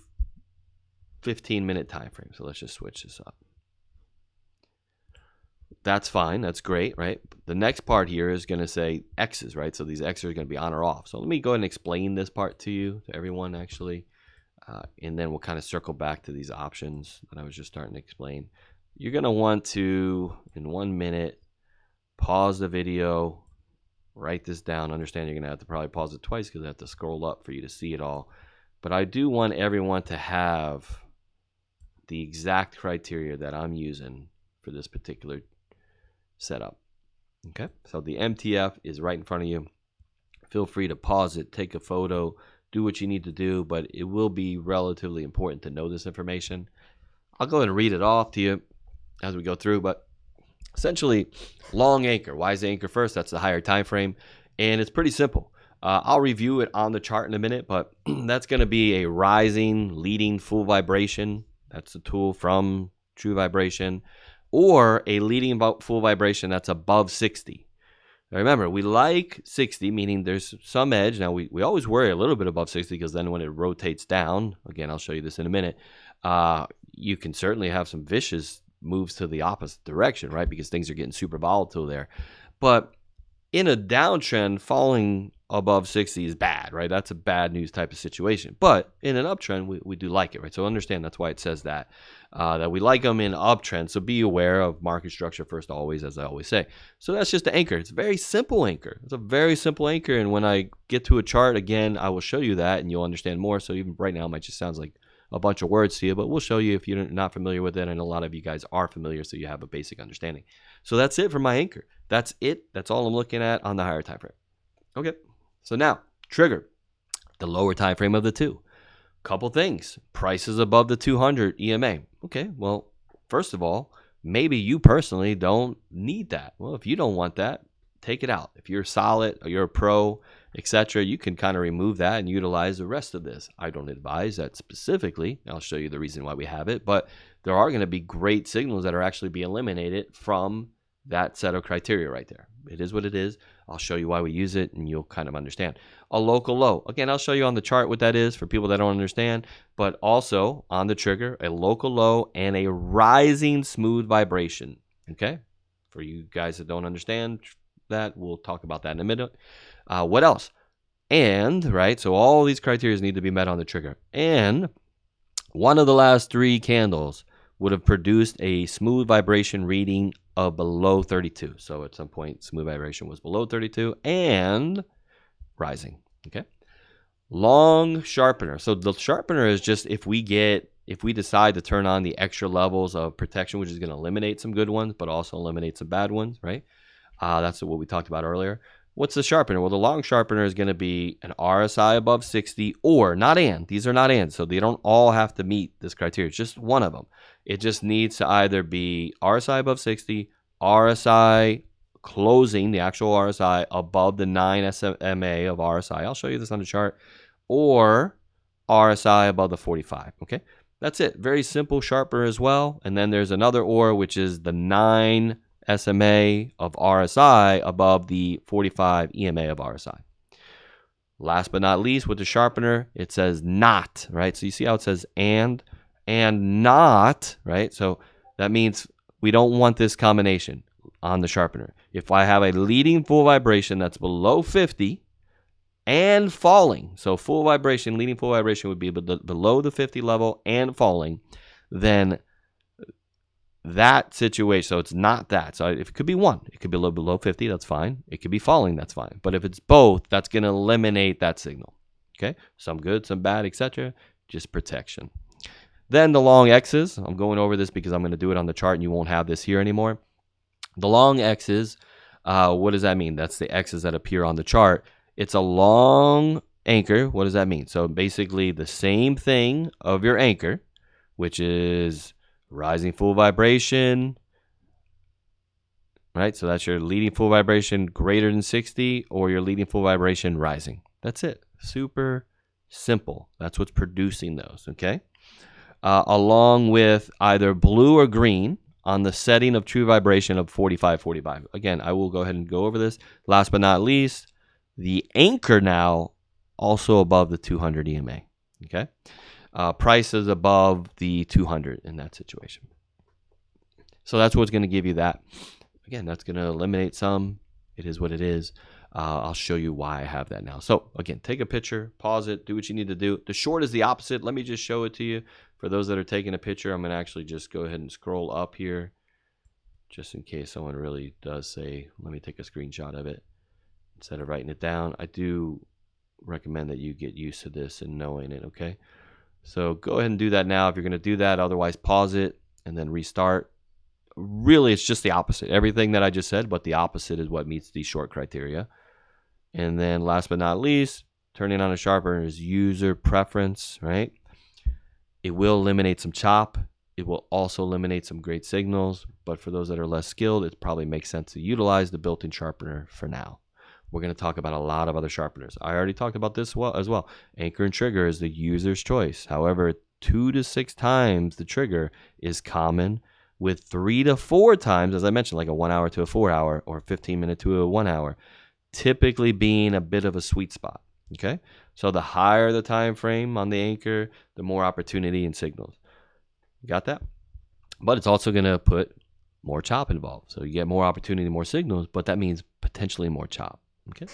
15-minute time frame. So let's just switch this up. That's fine. That's great, right? The next part here is going to say X's, right? So these X's are going to be on or off. So let me go ahead and explain this part to you, to everyone actually. And then we'll kind of circle back to these options that I was just starting to explain. You're going to want to, in 1 minute, pause the video, write this down. Understand you're going to have to probably pause it twice because I have to scroll up for you to see it all. But I do want everyone to have the exact criteria that I'm using for this particular setup. Okay, so the MTF is right in front of you. Feel free to pause it, take a photo, do what you need to do, but it will be relatively important to know this information. I'll go ahead and read it off to you as we go through, but essentially, long anchor. Why is the anchor first? That's the higher time frame, and it's pretty simple. I'll review it on the chart in a minute, but that's going to be a rising, leading full vibration. That's the tool from True Vibration, or a leading full vibration that's above 60. Now remember, we like 60, meaning there's some edge. Now, we always worry a little bit above 60 because then when it rotates down, again, I'll show you this in a minute, you can certainly have some vicious moves to the opposite direction, right? Because things are getting super volatile there. But in a downtrend, falling above 60 is bad, right? That's a bad news type of situation. But in an uptrend, we do like it, right? So understand that's why it says that we like them in uptrend. So be aware of market structure first always, as I always say. So that's just the anchor. It's a very simple anchor. It's a very simple anchor. And when I get to a chart, again, I will show you that and you'll understand more. So even right now, it might just sound like a bunch of words to you, but we'll show you if you're not familiar with it. And a lot of you guys are familiar, so you have a basic understanding. So that's it for my anchor. That's it. That's all I'm looking at on the higher time frame. Okay. So now, trigger, the lower time frame of the two. Couple things. Prices above the 200 EMA. Okay, well, first of all, maybe you personally don't need that. Well, if you don't want that, take it out. If you're solid or you're a pro, etc., you can kind of remove that and utilize the rest of this. I don't advise that specifically. I'll show you the reason why we have it, but there are going to be great signals that are actually being eliminated from that set of criteria right there. It is what it is. I'll show you why we use it and you'll kind of understand. A local low. Again, I'll show you on the chart what that is for people that don't understand, but also on the trigger, a local low and a rising smooth vibration. Okay? For you guys that don't understand that, we'll talk about that in a minute. What else? And, right, so all these criteria need to be met on the trigger. And one of the last three candles would have produced a smooth vibration reading of below 32. So at some point, smooth vibration was below 32 and rising. Okay. Long sharpener. So the sharpener is just if we decide to turn on the extra levels of protection, which is going to eliminate some good ones, but also eliminate some bad ones, right? That's what we talked about earlier. What's the sharpener? Well, the long sharpener is going to be an RSI above 60 or not and. These are not and. So they don't all have to meet this criteria. It's just one of them. It just needs to either be RSI above 60, RSI closing, the actual RSI above the 9 SMA of RSI. I'll show you this on the chart. Or RSI above the 45. Okay. That's it. Very simple sharpener as well. And then there's another or, which is the 9 SMA of RSI above the 45 EMA of RSI. Last but not least, with the sharpener, it says not, right? So you see how it says and not, right? So that means we don't want this combination on the sharpener. If I have a leading full vibration that's below 50 and falling, so full vibration, leading full vibration would be below the 50 level and falling, then that situation, so it's not that. So if it could be one, it could be a little below 50, that's fine. It could be falling, that's fine. But if it's both, that's going to eliminate that signal. Okay, some good, some bad, etc. Just protection. Then the long X's, I'm going over this because I'm going to do it on the chart and you won't have this here anymore. The long X's, what does that mean? That's the X's that appear on the chart. It's a long anchor. What does that mean? So basically the same thing of your anchor, which is rising full vibration, right? So that's your leading full vibration greater than 60 or your leading full vibration rising. That's it. Super simple. That's what's producing those, okay? Along with either blue or green on the setting of true vibration of 45. Again, I will go ahead and go over this. Last but not least, the anchor now also above the 200 EMA, okay? Price is above the 200 in that situation. So that's what's going to give you that. Again, that's going to eliminate some. It is what it is. I'll show you why I have that now. So again, take a picture, pause it, do what you need to do. The short is the opposite. Let me just show it to you. For those that are taking a picture, I'm going to actually just go ahead and scroll up here just in case someone really does say, let me take a screenshot of it instead of writing it down. I do recommend that you get used to this and knowing it, okay? So go ahead and do that now if you're going to do that. Otherwise, pause it and then restart. Really, it's just the opposite. Everything that I just said, but the opposite is what meets these short criteria. And then last but not least, turning on a sharpener is user preference, right? It will eliminate some chop. It will also eliminate some great signals. But for those that are less skilled, it probably makes sense to utilize the built-in sharpener for now. We're going to talk about a lot of other sharpeners. I already talked about this as well. Anchor and trigger is the user's choice. However, 2 to 6 times the trigger is common with 3 to 4 times, as I mentioned, like a 1 hour to a 4 hour or 15-minute to a 1 hour, typically being a bit of a sweet spot. Okay, so the higher the time frame on the anchor, the more opportunity and signals. You got that? But it's also going to put more chop involved. So you get more opportunity, more signals, but that means potentially more chop. Okay.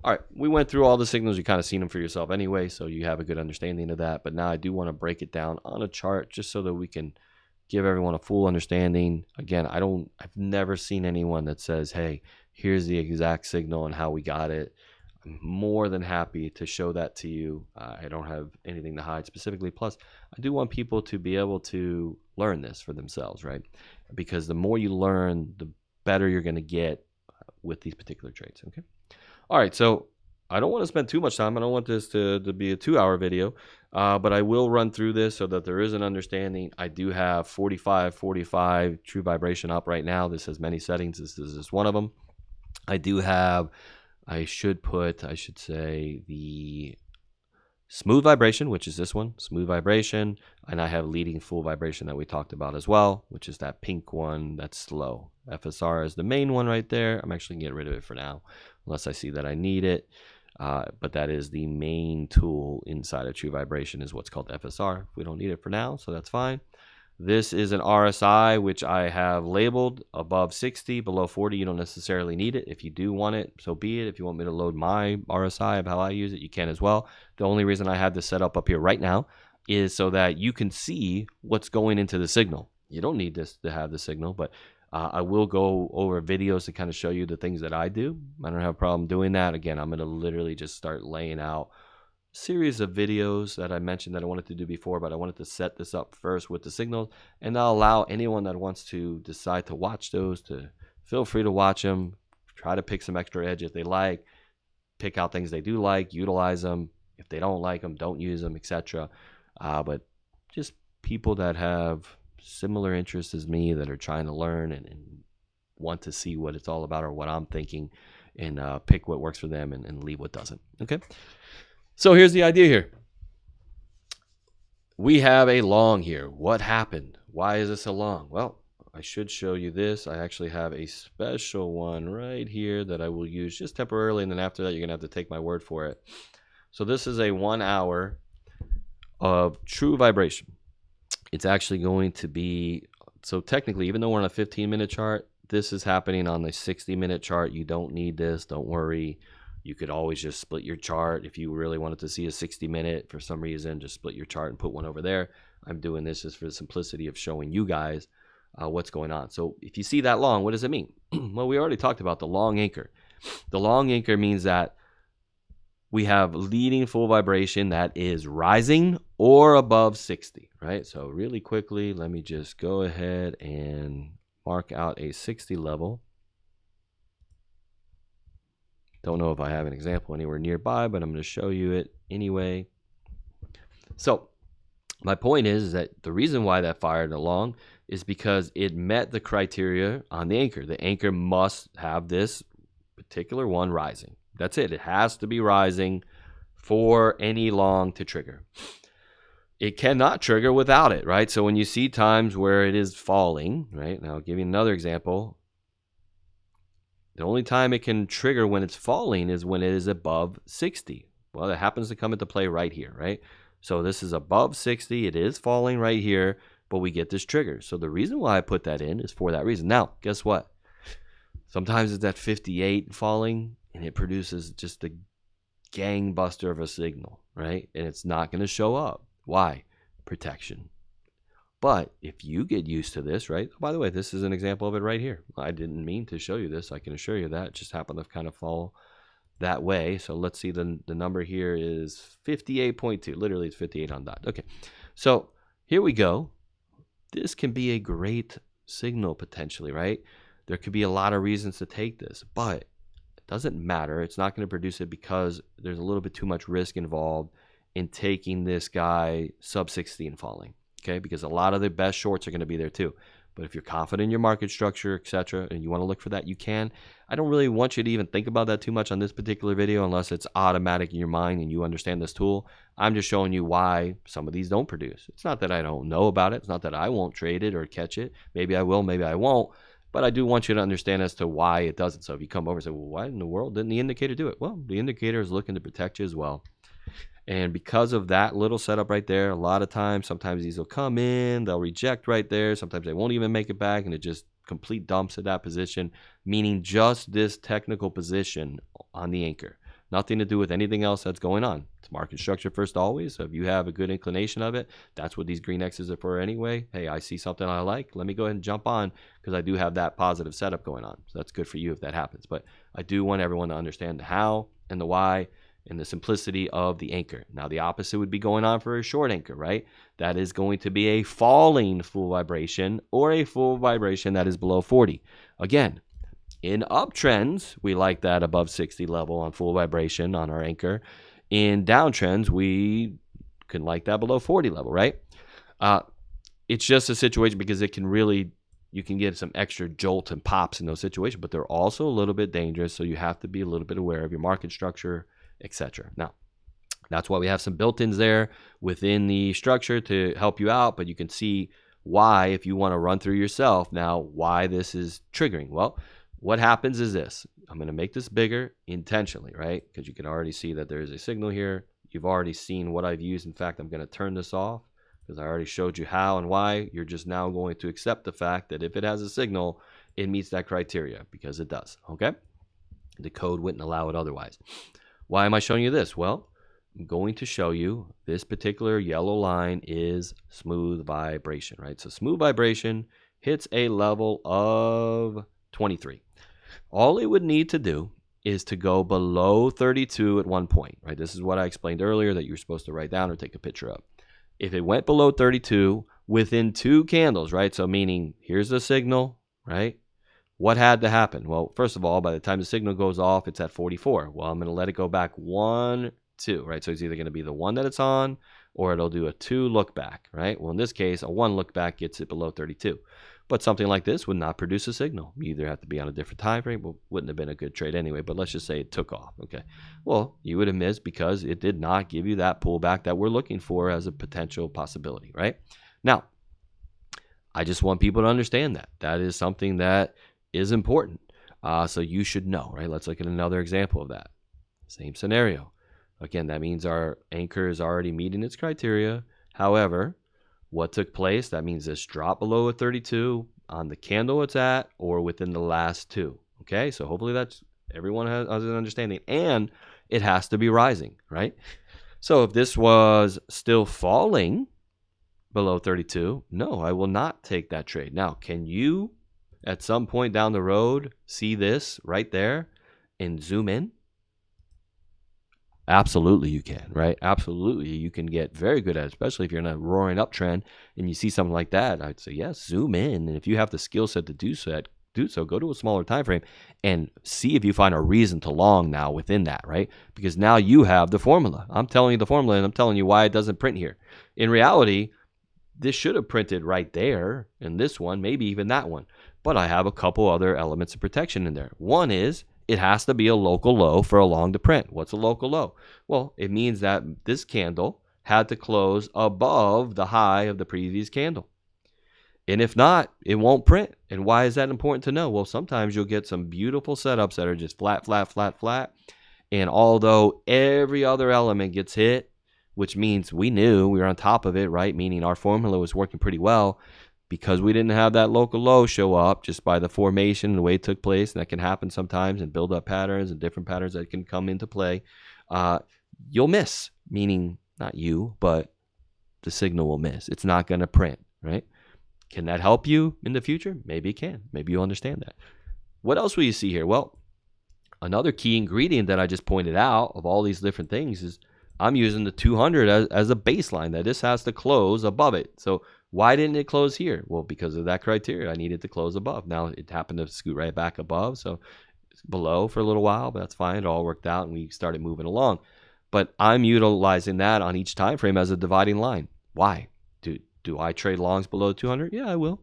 All right, we went through all the signals. You kind of seen them for yourself anyway, so you have a good understanding of that. But now I do want to break it down on a chart just so that we can give everyone a full understanding. Again, I've never seen anyone that says, hey, here's the exact signal and how we got it. I'm more than happy to show that to you. I don't have anything to hide specifically. Plus, I do want people to be able to learn this for themselves, right? Because the more you learn, the better you're going to get with these particular trades, okay? All right, so I don't want to spend too much time. I don't want this to be a 2-hour video, but I will run through this so that there is an understanding. I do have 45 true vibration up right now. This has many settings. This is just one of them. I do have, I should say the smooth vibration, which is this one, smooth vibration, and I have leading full vibration that we talked about as well, which is that pink one that's slow. FSR is the main one right there. I'm actually getting rid of it for now, unless I see that I need it. But that is the main tool inside of true vibration, is what's called FSR. We don't need it for now, so that's fine. This is an RSI, which I have labeled above 60, below 40. You don't necessarily need it. If you do want it, so be it. If you want me to load my RSI of how I use it, you can as well. The only reason I have this set up here right now is so that you can see what's going into the signal. You don't need this to have the signal, but I will go over videos to kind of show you the things that I do. I don't have a problem doing that. Again, I'm going to literally just start laying out series of videos that I mentioned that I wanted to do before, but I wanted to set this up first with the signals, and I'll allow anyone that wants to decide to watch those to feel free to watch them, try to pick some extra edge if they like, pick out things they do like, utilize them. If they don't like them, don't use them, etc. But just people that have similar interests as me that are trying to learn and want to see what it's all about or what I'm thinking, and pick what works for them and leave what doesn't. Okay. So here's the idea here. We have a long here. What happened? Why is this a long? Well, I should show you this. I actually have a special one right here that I will use just temporarily, and then after that you're going to have to take my word for it. So this is a 1 hour of true vibration. It's actually going to be, so technically, even though we're on a 15-minute chart, this is happening on the 60-minute chart. You don't need this. Don't worry. You could always just split your chart. If you really wanted to see a 60-minute for some reason, just split your chart and put one over there. I'm doing this just for the simplicity of showing you guys what's going on. So if you see that long, what does it mean? Well, we already talked about the long anchor. The long anchor means that we have leading full vibration that is rising or above 60, right? So really quickly, let me just go ahead and mark out a 60 level. Don't know if I have an example anywhere nearby, but I'm going to show you it anyway. So my point is that the reason why that fired along is because it met the criteria on the anchor. The anchor must have this particular one rising. That's it. It has to be rising for any long to trigger. It cannot trigger without it, right? So when you see times where it is falling, right? Now I'll give you another example. The only time it can trigger when it's falling is when it is above 60. Well, that happens to come into play right here, right? So this is above 60. It is falling right here, but we get this trigger. So the reason why I put that in is for that reason. Now, guess what? Sometimes it's at 58 falling, and it produces just a gangbuster of a signal, right? And it's not going to show up. Why? Protection. But if you get used to this, right? By the way, this is an example of it right here. I didn't mean to show you this. I can assure you that. It just happened to kind of fall that way. So let's see, the number here is 58.2. Literally, it's 58 on dot. Okay, so here we go. This can be a great signal potentially, right? There could be a lot of reasons to take this, but it doesn't matter. It's not going to produce it because there's a little bit too much risk involved in taking this guy sub 60 and falling. Okay, because a lot of the best shorts are going to be there too. But if you're confident in your market structure, etc., and you want to look for that, you can. I don't really want you to even think about that too much on this particular video unless it's automatic in your mind and you understand this tool. I'm just showing you why some of these don't produce. It's not that I don't know about it. It's not that I won't trade it or catch it. Maybe I will, maybe I won't. But I do want you to understand as to why it doesn't. So if you come over and say, well, why in the world didn't the indicator do it? Well, the indicator is looking to protect you as well. And because of that little setup right there, a lot of times, sometimes these will come in, they'll reject right there. Sometimes they won't even make it back, and it just complete dumps at that position, meaning just this technical position on the anchor. Nothing to do with anything else that's going on. It's market structure first always. So if you have a good inclination of it, that's what these green X's are for anyway. Hey, I see something I like. Let me go ahead and jump on because I do have that positive setup going on. So that's good for you if that happens. But I do want everyone to understand the how and the why and the simplicity of the anchor. Now, the opposite would be going on for a short anchor, right? That is going to be a falling full vibration or a full vibration that is below 40. Again, in uptrends, we like that above 60 level on full vibration on our anchor. In downtrends, we can like that below 40 level, right? It's just a situation because it can really, you can get some extra jolt and pops in those situations, but they're also a little bit dangerous. So you have to be a little bit aware of your market structure, etc. Now, that's why we have some built-ins there within the structure to help you out, but you can see why, if you want to run through yourself now, why this is triggering. Well, what happens is this. I'm going to make this bigger intentionally, right? Because you can already see that there is a signal here. You've already seen what I've used. In fact, I'm going to turn this off because I already showed you how and why. You're just now going to accept the fact that if it has a signal, it meets that criteria because it does, okay? The code wouldn't allow it otherwise. Why am I showing you this? Well, I'm going to show you this particular yellow line is smooth vibration, right? So smooth vibration hits a level of 23. All it would need to do is to go below 32 at one point, right? This is what I explained earlier that you're supposed to write down or take a picture of. If it went below 32 within 2 candles, right? So meaning here's the signal, right? What had to happen? Well, first of all, by the time the signal goes off, it's at 44. Well, I'm going to let it go back 1, 2, right? So it's either going to be the 1 that it's on or it'll do a 2 look back, right? Well, in this case, a 1 look back gets it below 32. But something like this would not produce a signal. You either have to be on a different time frame, but wouldn't have been a good trade anyway. But let's just say it took off, okay? Well, you would have missed because it did not give you that pullback that we're looking for as a potential possibility, right? Now, I just want people to understand that. That is something that is important. So you should know, right? Let's look at another example of that. Same scenario. Again, that means our anchor is already meeting its criteria. However, what took place, that means this drop below a 32 on the candle it's at or within the last 2. Okay, so hopefully that's everyone has an understanding. And it has to be rising, right? So if this was still falling below 32, no, I will not take that trade. Now, can you at some point down the road see this right there and zoom in? Absolutely you can, right? Absolutely you can get very good at it, especially if you're in a roaring uptrend and you see something like that. I'd say yes, zoom in, and if you have the skill set to do so, go to a smaller time frame and see if you find a reason to long now within that, right? Because now you have the formula. I'm telling you the formula, and I'm telling you why it doesn't print here. In reality, this should have printed right there in this one, maybe even that one. But I have a couple other elements of protection in there. One is it has to be a local low for a long to print. What's a local low? Well, it means that this candle had to close above the high of the previous candle. And if not, it won't print. And why is that important to know? Well, sometimes you'll get some beautiful setups that are just flat, flat, flat, flat. And although every other element gets hit, which means we knew we were on top of it, right? Meaning our formula was working pretty well. Because we didn't have that local low show up just by the formation and the way it took place, and that can happen sometimes and build up patterns and different patterns that can come into play, you'll miss, meaning not you, but the signal will miss. It's not going to print, right? Can that help you in the future? Maybe it can. Maybe you'll understand that. What else will you see here? Well, another key ingredient that I just pointed out of all these different things is I'm using the 200 as a baseline, that this has to close above it. So why didn't it close here? Well, because of that criteria. I needed to close above. Now it happened to scoot right back above, so it's below for a little while, but that's fine. It all worked out, and we started moving along. But I'm utilizing that on each time frame as a dividing line. Why? Do I trade longs below 200? Yeah, I will.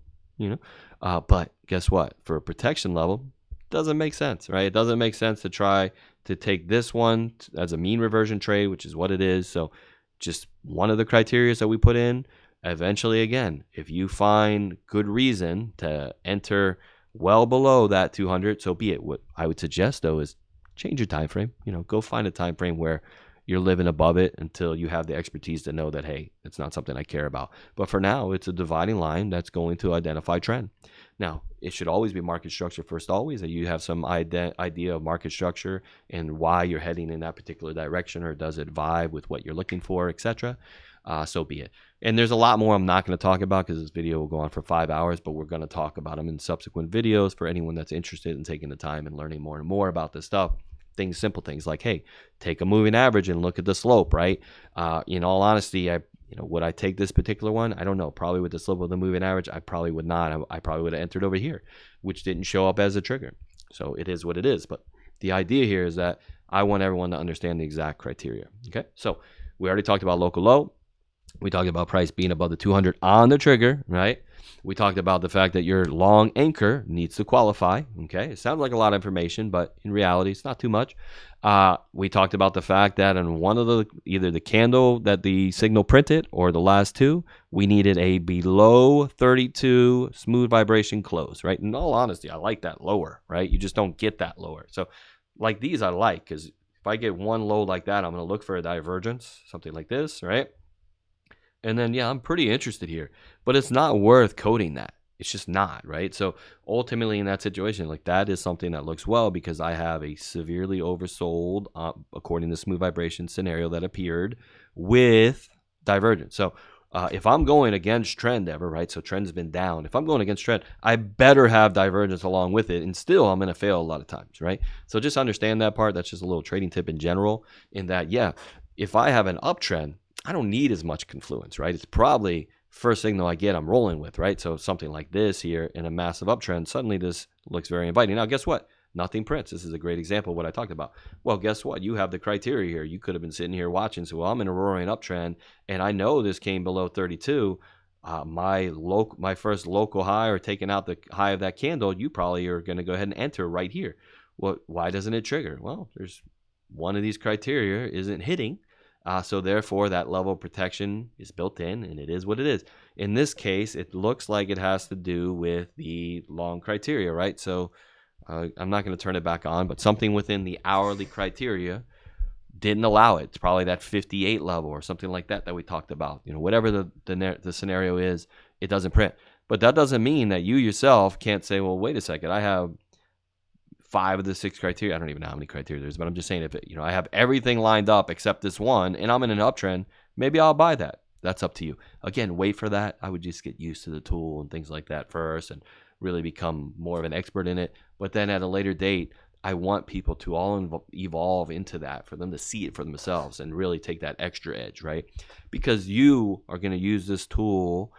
But guess what? For a protection level, doesn't make sense, right? It doesn't make sense to try to take this one as a mean reversion trade, which is what it is. So just one of the criteria that we put in. Eventually, again, if you find good reason to enter well below that 200, so be it. What I would suggest, though, is change your time frame. Go find a time frame where you're living above it until you have the expertise to know that, hey, it's not something I care about. But for now, it's a dividing line that's going to identify trend. Now, it should always be market structure first, always, that you have some idea of market structure and why you're heading in that particular direction, or does it vibe with what you're looking for, etc. So be it. And there's a lot more I'm not going to talk about because this video will go on for 5 hours, but we're going to talk about them in subsequent videos for anyone that's interested in taking the time and learning more and more about this stuff. Simple things like, hey, take a moving average and look at the slope, right? In all honesty, would I take this particular one? I don't know. Probably with the slope of the moving average, I probably would not. I probably would have entered over here, which didn't show up as a trigger. So it is what it is. But the idea here is that I want everyone to understand the exact criteria. Okay, so we already talked about local low. We talked about price being above the 200 on the trigger, right? We talked about the fact that your long anchor needs to qualify. Okay, it sounds like a lot of information, but in reality, it's not too much. We talked about the fact that in one of either the candle that the signal printed or the last two, we needed a below 32 smooth vibration close, right? In all honesty, I like that lower, right? You just don't get that lower. So like these I like, because if I get one low like that, I'm going to look for a divergence, something like this, right? And then, yeah, I'm pretty interested here, but it's not worth coding that. It's just not, right? So ultimately in that situation, like that is something that looks well because I have a severely oversold, according to smooth vibration scenario that appeared with divergence. So if I'm going against trend ever, right? So trend's been down. If I'm going against trend, I better have divergence along with it. And still I'm going to fail a lot of times, right? So just understand that part. That's just a little trading tip in general in that, yeah, if I have an uptrend, I don't need as much confluence, right? It's probably first signal I get, I'm rolling with, right? So something like this here in a massive uptrend, suddenly this looks very inviting. Now, guess what? Nothing prints. This is a great example of what I talked about. Well, guess what? You have the criteria here. You could have been sitting here watching. So, well, I'm in a roaring uptrend, and I know this came below 32. My first local high or taking out the high of that candle, you probably are going to go ahead and enter right here. Well, why doesn't it trigger? Well, there's one of these criteria isn't hitting. So therefore, that level of protection is built in, and it is what it is. In this case, it looks like it has to do with the long criteria, right? So I'm not going to turn it back on, but something within the hourly criteria didn't allow it. It's probably that 58 level or something like that we talked about. Whatever the scenario is, it doesn't print. But that doesn't mean that you yourself can't say, well, wait a second, I have 5 of the 6 criteria. I don't even know how many criteria there's, but I'm just saying if I have everything lined up except this one and I'm in an uptrend, maybe I'll buy that. That's up to you. Again, wait for that. I would just get used to the tool and things like that first and really become more of an expert in it. But then at a later date, I want people to all evolve into that for them to see it for themselves and really take that extra edge, right? Because you are going to use this tool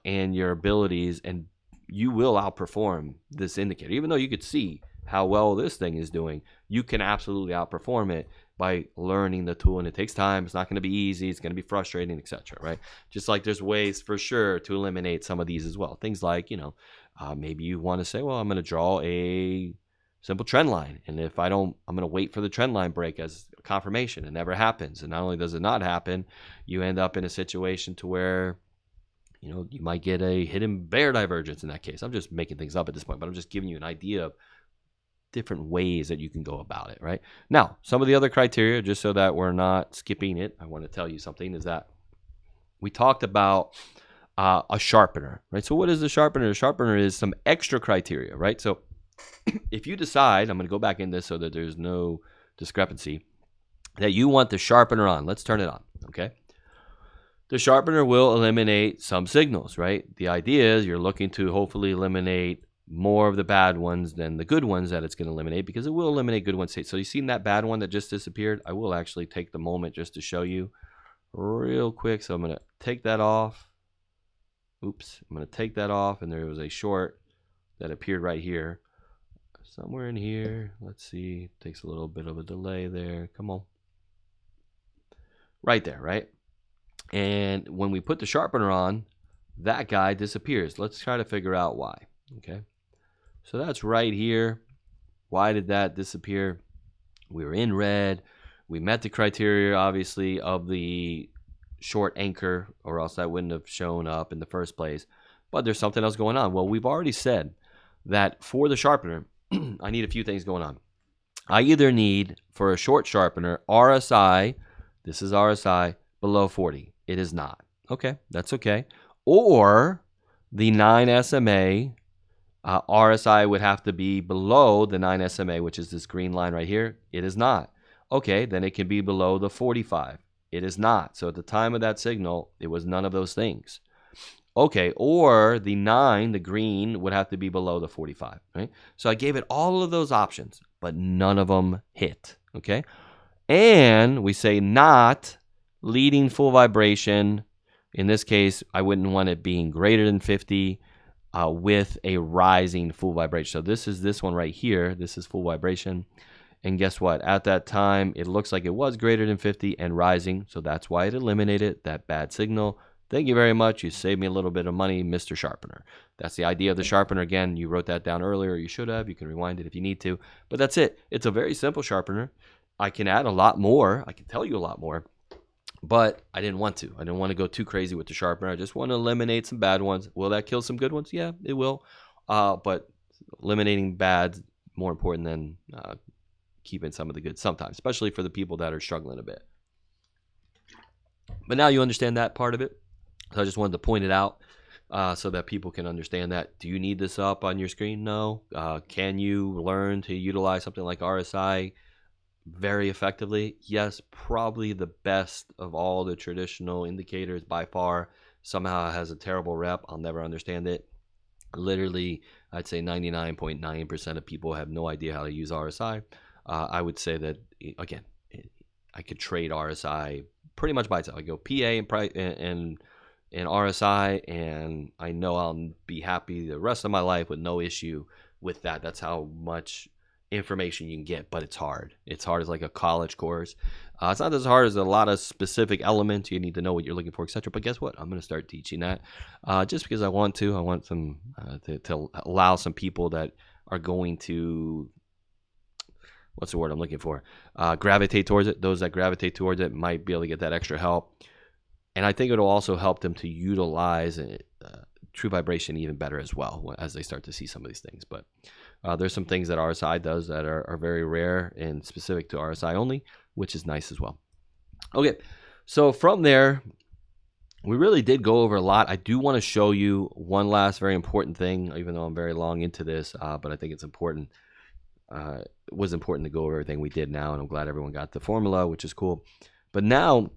and your abilities, and you will outperform this indicator. Even though you could see how well this thing is doing, you can absolutely outperform it by learning the tool, and it takes time. It's not going to be easy. It's going to be frustrating, etc. Right? Just like there's ways for sure to eliminate some of these as well. Things like maybe you want to say, well, I'm going to draw a simple trend line, and if I don't, I'm going to wait for the trend line break as confirmation. It never happens, and not only does it not happen, you end up in a situation to where you might get a hidden bear divergence in that case. I'm just making things up at this point, but I'm just giving you an idea of different ways that you can go about it, right? Now, some of the other criteria, just so that we're not skipping it, I want to tell you something, is that we talked about a sharpener, right? So what is the sharpener? The sharpener is some extra criteria, right? So if you decide, I'm going to go back in this so that there's no discrepancy, that you want the sharpener on, let's turn it on, okay? The sharpener will eliminate some signals, right? The idea is you're looking to hopefully eliminate more of the bad ones than the good ones that it's going to eliminate, because it will eliminate good ones. So you seen that bad one that just disappeared? I will actually take the moment just to show you real quick. So I'm going to take that off. Oops. I'm going to take that off, and there was a short that appeared right here. Somewhere in here. Let's see. Takes a little bit of a delay there. Come on. Right there, right? And when we put the sharpener on, that guy disappears. Let's try to figure out why. Okay, so that's right here. Why did that disappear? We were in red. We met the criteria, obviously, of the short anchor, or else that wouldn't have shown up in the first place. But there's something else going on. Well, we've already said that for the sharpener, I need a few things going on. I either need, for a short sharpener, RSI, this is RSI, below 40. It is not. Okay, that's okay. Or the 9 SMA, RSI would have to be below the 9 SMA, which is this green line right here. It is not. Okay, then it can be below the 45. It is not. So at the time of that signal, it was none of those things. Okay, or the 9, the green, would have to be below the 45, right? So I gave it all of those options, but none of them hit, okay? And we say not leading full vibration. In this case, I wouldn't want it being greater than 50 with a rising full vibration. So this is this one right here. This is full vibration. And guess what? At that time, it looks like it was greater than 50 and rising. So that's why it eliminated that bad signal. Thank you very much. You saved me a little bit of money, Mr. Sharpener. That's the idea of the sharpener. Again, you wrote that down earlier. You should have. You can rewind it if you need to. But that's it. It's a very simple sharpener. I can add a lot more. I can tell you a lot more. But I didn't want to. I didn't want to go too crazy with the sharpener. I just want to eliminate some bad ones. Will that kill some good ones? Yeah, it will. But eliminating bad is more important than keeping some of the good sometimes, especially for the people that are struggling a bit. But now you understand that part of it. So I just wanted to point it out so that people can understand that. Do you need this up on your screen? No. Can you learn to utilize something like RSI very effectively? Yes, probably the best of all the traditional indicators by far. Somehow it has a terrible rep. I'll never understand it. Literally, I'd say 99.9% of people have no idea how to use RSI. I would say that, again, I could trade RSI pretty much by itself. I go PA and RSI, and I know I'll be happy the rest of my life with no issue with that. That's how much information you can get, but it's hard. It's hard as like a college course. It's not as hard as a lot of specific elements. You need to know what you're looking for, etc. But guess what? I'm going to start teaching that just because I want to. I want some to allow some people that are going to, what's the word I'm looking for? Gravitate towards it. Those that gravitate towards it might be able to get that extra help. And I think it'll also help them to utilize true vibration even better as well as they start to see some of these things. But there's some things that RSI does that are very rare and specific to RSI only, which is nice as well. Okay, so from there, we really did go over a lot. I do want to show you one last very important thing, even though I'm very long into this, but I think it's important. It was important to go over everything we did now, and I'm glad everyone got the formula, which is cool. But now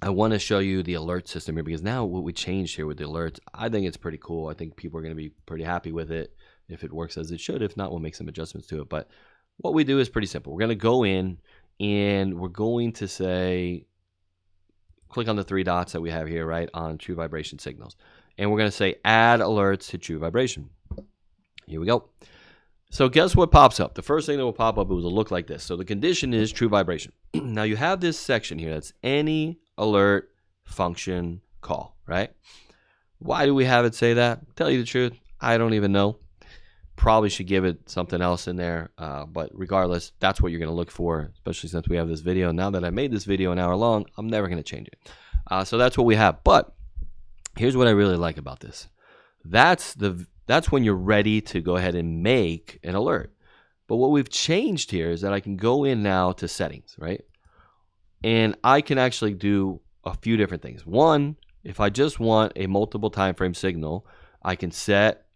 I want to show you the alert system here, because now what we changed here with the alerts, I think it's pretty cool. I think people are going to be pretty happy with it if it works as it should. If not, we'll make some adjustments to it. But what we do is pretty simple. We're going to go in and we're going to say, click on the 3 dots that we have here, right, on true vibration signals. And we're going to say add alerts to true vibration. Here we go. So guess what pops up? The first thing that will pop up will look like this. So the condition is true vibration. Now you have this section here that's any alert function call, right? Why do we have it say that? Tell you the truth, I don't even know. Probably should give it something else in there. But regardless, that's what you're going to look for, especially since we have this video. Now that I made this video an hour long, I'm never going to change it. So that's what we have. But here's what I really like about this. That's when you're ready to go ahead and make an alert. But what we've changed here is that I can go in now to settings, right? And I can actually do a few different things. One, if I just want a multiple time frame signal, I can set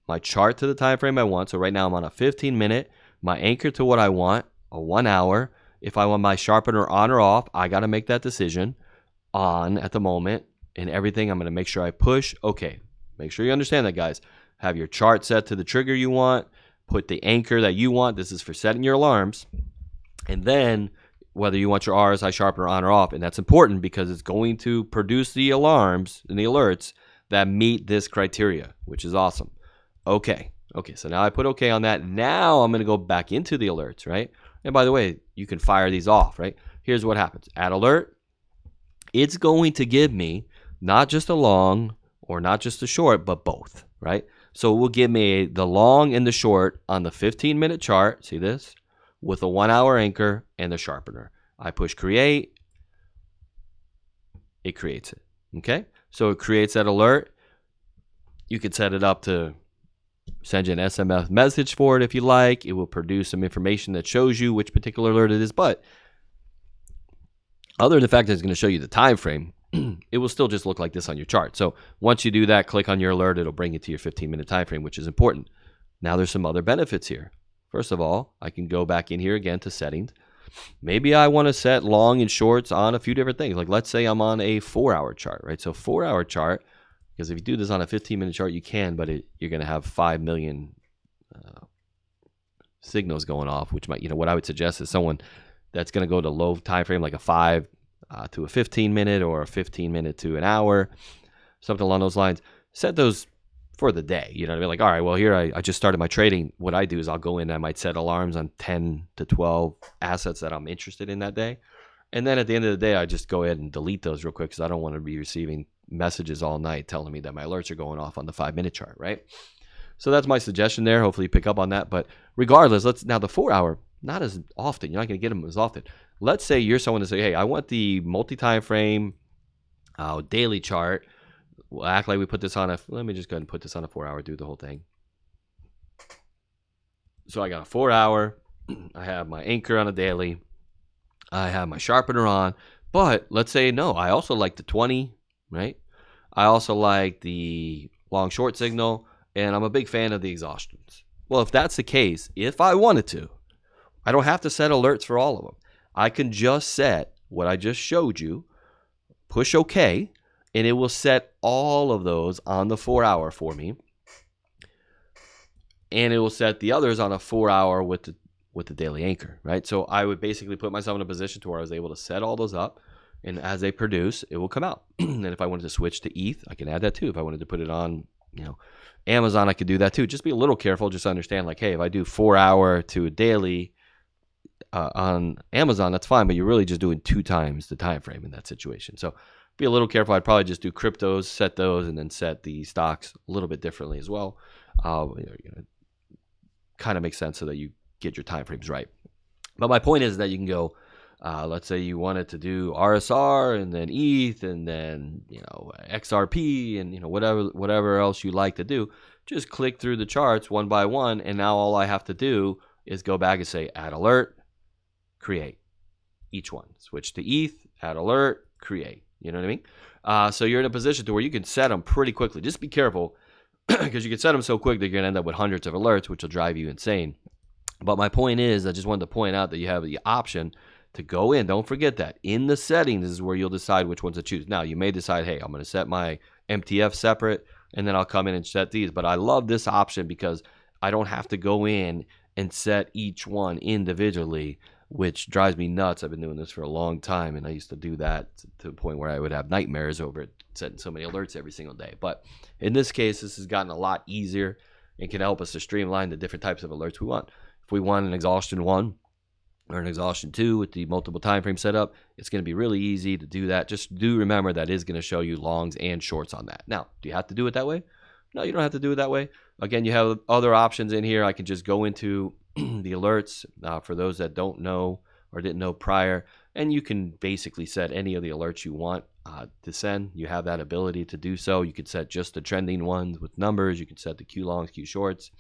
my chart to the time frame I want. So right now I'm on a 15-minute, my anchor to what I want, a 1 hour. If I want my sharpener on or off, I got to make that decision on at the moment. And everything, I'm going to make sure I push. Okay, make sure you understand that, guys. Have your chart set to the trigger you want. Put the anchor that you want. This is for setting your alarms. And then whether you want your RSI sharpener on or off. And that's important because it's going to produce the alarms and the alerts that meet this criteria, which is awesome. Okay, so now I put okay on that. Now I'm going to go back into the alerts, right? And by the way, you can fire these off, right? Here's what happens. Add alert. It's going to give me not just a long or not just the short, but both, right? So it will give me the long and the short on the 15-minute chart. See this? With a 1-hour anchor and the sharpener. I push create. It creates it. Okay? So it creates that alert. You could set it up to send you an SMS message for it if you like. It will produce some information that shows you which particular alert it is. But other than the fact that it's going to show you the time frame, it will still just look like this on your chart. So once you do that, click on your alert. It'll bring you to your 15-minute time frame, which is important. Now there's some other benefits here. First of all, I can go back in here again to settings. Maybe I want to set long and shorts on a few different things. Like let's say I'm on a 4-hour chart, right? So 4-hour chart, because if you do this on a 15-minute chart, you can, but you're going to have 5 million signals going off, which might, what I would suggest is someone that's going to go to low time frame, like a 5 to a 15-minute or a 15-minute to an hour, something along those lines. Set those for the day. You know what I mean? Like, all right, well, here I just started my trading. What I do is I'll go in and I might set alarms on 10 to 12 assets that I'm interested in that day. And then at the end of the day, I just go ahead and delete those real quick because I don't want to be receiving messages all night telling me that my alerts are going off on the 5-minute chart, right? So that's my suggestion there. Hopefully you pick up on that. But regardless, now the 4-hour, not as often. You're not going to get them as often. Let's say you're someone to say, hey, I want the multi-time frame daily chart. We'll act like we put this on let me just go ahead and put this on a 4-hour, do the whole thing. So I got a 4-hour. I have my anchor on a daily. I have my sharpener on. But let's say, no, I also like the 20, right? I also like the long short signal. And I'm a big fan of the exhaustions. Well, if that's the case, if I wanted to, I don't have to set alerts for all of them. I can just set what I just showed you, push OK, and it will set all of those on the 4-hour for me. And it will set the others on a 4-hour with the daily anchor, right? So I would basically put myself in a position to where I was able to set all those up, and as they produce, it will come out. And if I wanted to switch to ETH, I can add that too. If I wanted to put it on, Amazon, I could do that too. Just be a little careful. Just understand, like, hey, if I do 4-hour to a daily on Amazon, that's fine, but you're really just doing 2 times the time frame in that situation. So be a little careful. I'd probably just do cryptos, set those, and then set the stocks a little bit differently as well. Kind of makes sense so that you get your time frames right. But my point is that you can go, let's say you wanted to do RSR and then ETH and then XRP and whatever else you like to do. Just click through the charts one by one, and now all I have to do is go back and say add alert, create each one. Switch to ETH, add alert, create. You know what I mean? So you're in a position to where you can set them pretty quickly. Just be careful because you can set them so quick that you're going to end up with hundreds of alerts, which will drive you insane. But my point is, I just wanted to point out that you have the option to go in. Don't forget that. In the settings is where you'll decide which ones to choose. Now, you may decide, hey, I'm going to set my MTF separate, and then I'll come in and set these. But I love this option because I don't have to go in and set each one individually, which drives me nuts. I've been doing this for a long time, and I used to do that to the point where I would have nightmares over it, setting so many alerts every single day. But in this case, this has gotten a lot easier and can help us to streamline the different types of alerts we want. If we want an exhaustion 1 or an exhaustion 2 with the multiple time frame setup, it's going to be really easy to do that. Just do remember that is going to show you longs and shorts on that. Now, do you have to do it that way? No, you don't have to do it that way. Again, you have other options in here. I can just go into the alerts for those that don't know or didn't know prior, and you can basically set any of the alerts you want to send. You have that ability to do so. You could set just the trending ones with numbers. You could set the Q longs, Q shorts.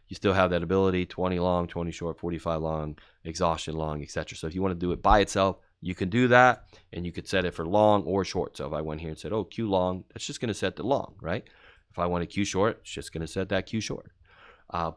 You still have that ability, 20 long, 20 short, 45 long, exhaustion long, etc. So if you want to do it by itself, you can do that, and you could set it for long or short. So if I went here and said, oh, Q long, that's just going to set the long, right? If I want a Q short, it's just going to set that Q short.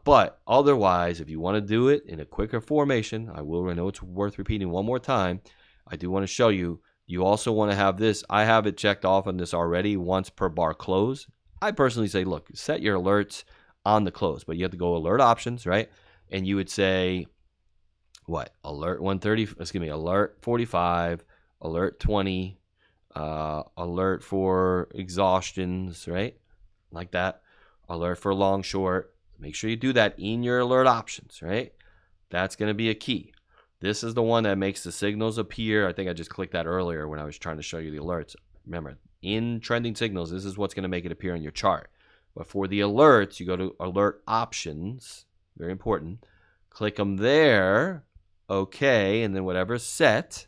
But otherwise, if you want to do it in a quicker formation, I know it's worth repeating one more time. I do want to show you. You also want to have this. I have it checked off on this already, once per bar close. I personally say, look, set your alerts on the close, but you have to go alert options, right? And you would say, what? Alert 130, excuse me, alert 45, alert 20, alert for exhaustions, right? Like that. Alert for long, short. Make sure you do that in your alert options, right? That's going to be a key. This is the one that makes the signals appear. I think I just clicked that earlier when I was trying to show you the alerts. Remember, in trending signals, this is what's going to make it appear on your chart. But for the alerts, you go to alert options, very important. Click them there, okay, and then whatever's set,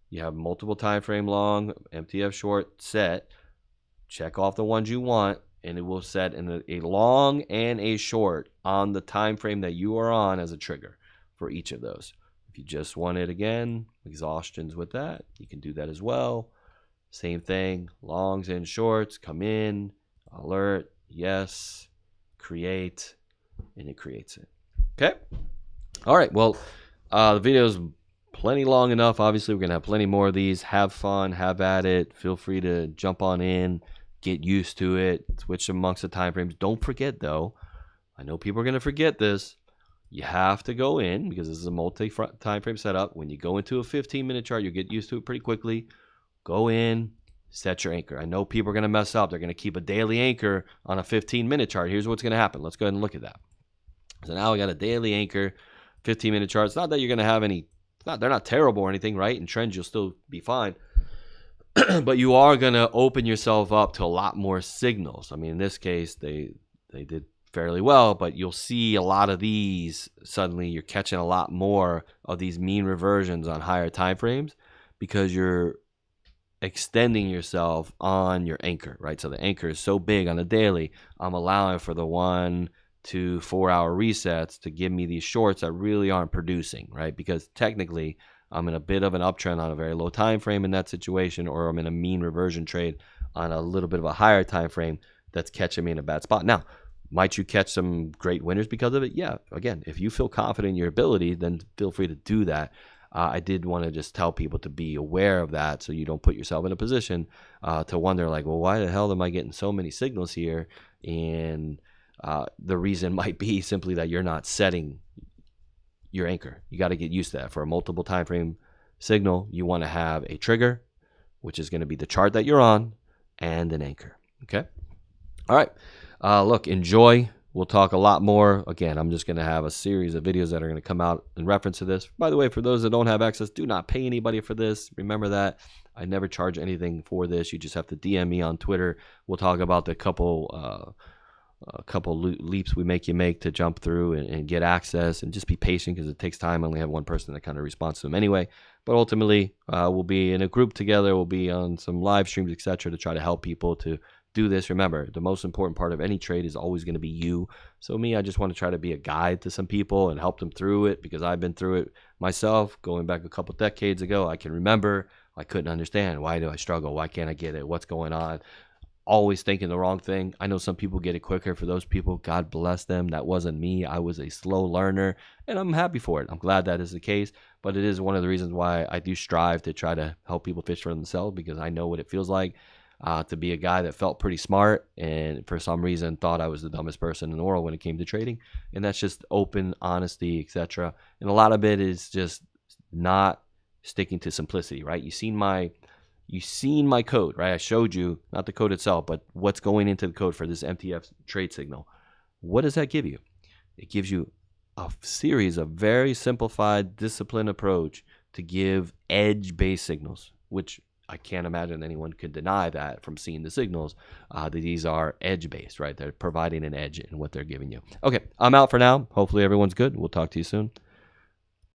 you have multiple time frame long, MTF short set. Check off the ones you want, and it will set in a long and a short on the time frame that you are on as a trigger for each of those. If you just want it again, exhaustions with that, you can do that as well. Same thing, longs and shorts, come in, alert, yes, create, and it creates it. Okay? All right, well, the video is plenty long enough. Obviously, we're going to have plenty more of these. Have fun, have at it. Feel free to jump on in, get used to it, switch amongst the time frames. Don't forget, though, I know people are going to forget this. You have to go in, because this is a multi-time frame setup. When you go into a 15-minute chart, you'll get used to it pretty quickly. Go in, set your anchor. I know people are going to mess up. They're going to keep a daily anchor on a 15-minute chart. Here's what's going to happen. Let's go ahead and look at that. So now we got a daily anchor, 15-minute chart. It's not that you're going to have any, they're not terrible or anything, right? In trends, you'll still be fine. But you are going to open yourself up to a lot more signals. I mean, in this case, they did fairly well, but you'll see a lot of these. Suddenly you're catching a lot more of these mean reversions on higher time frames because you're extending yourself on your anchor, right? So the anchor is so big on the daily, I'm allowing for the 1 to 4 hour resets to give me these shorts that really aren't producing, right? Because technically I'm in a bit of an uptrend on a very low time frame in that situation, or I'm in a mean reversion trade on a little bit of a higher time frame that's catching me in a bad spot. Now, might you catch some great winners because of it? Yeah. Again, if you feel confident in your ability, then feel free to do that. I did want to just tell people to be aware of that so you don't put yourself in a position to wonder, like, well, why the hell am I getting so many signals here? And the reason might be simply that you're not setting your anchor. You got to get used to that. For a multiple time frame signal, you want to have a trigger, which is going to be the chart that you're on, and an anchor. Okay? All right. Look, enjoy. We'll talk a lot more. Again, I'm just going to have a series of videos that are going to come out in reference to this. By the way, for those that don't have access, do not pay anybody for this. Remember that. I never charge anything for this. You just have to DM me on Twitter. We'll talk about the couple leaps we make you make to jump through and get access, and just be patient because it takes time. I only have one person that kind of responds to them anyway. But ultimately, we'll be in a group together. We'll be on some live streams, etc., to try to help people to do this. Remember, the most important part of any trade is always going to be you. So me, I just want to try to be a guide to some people and help them through it, because I've been through it myself. Going back a couple decades ago, I can remember I couldn't understand. Why do I struggle? Why can't I get it? What's going on? Always thinking the wrong thing. I know some people get it quicker. For those people, God bless them. That wasn't me. I was a slow learner, and I'm happy for it. I'm glad that is the case, but it is one of the reasons why I do strive to try to help people fish for themselves, because I know what it feels like to be a guy that felt pretty smart and for some reason thought I was the dumbest person in the world when it came to trading. And that's just open honesty, etc. And a lot of it is just not sticking to simplicity, right? You've seen my code, right? I showed you not the code itself, but what's going into the code for this MTF trade signal. What does that give you? It gives you a series of very simplified, disciplined approach to give edge-based signals, which I can't imagine anyone could deny that from seeing the signals, that these are edge-based, right? They're providing an edge in what they're giving you. Okay, I'm out for now. Hopefully everyone's good. We'll talk to you soon.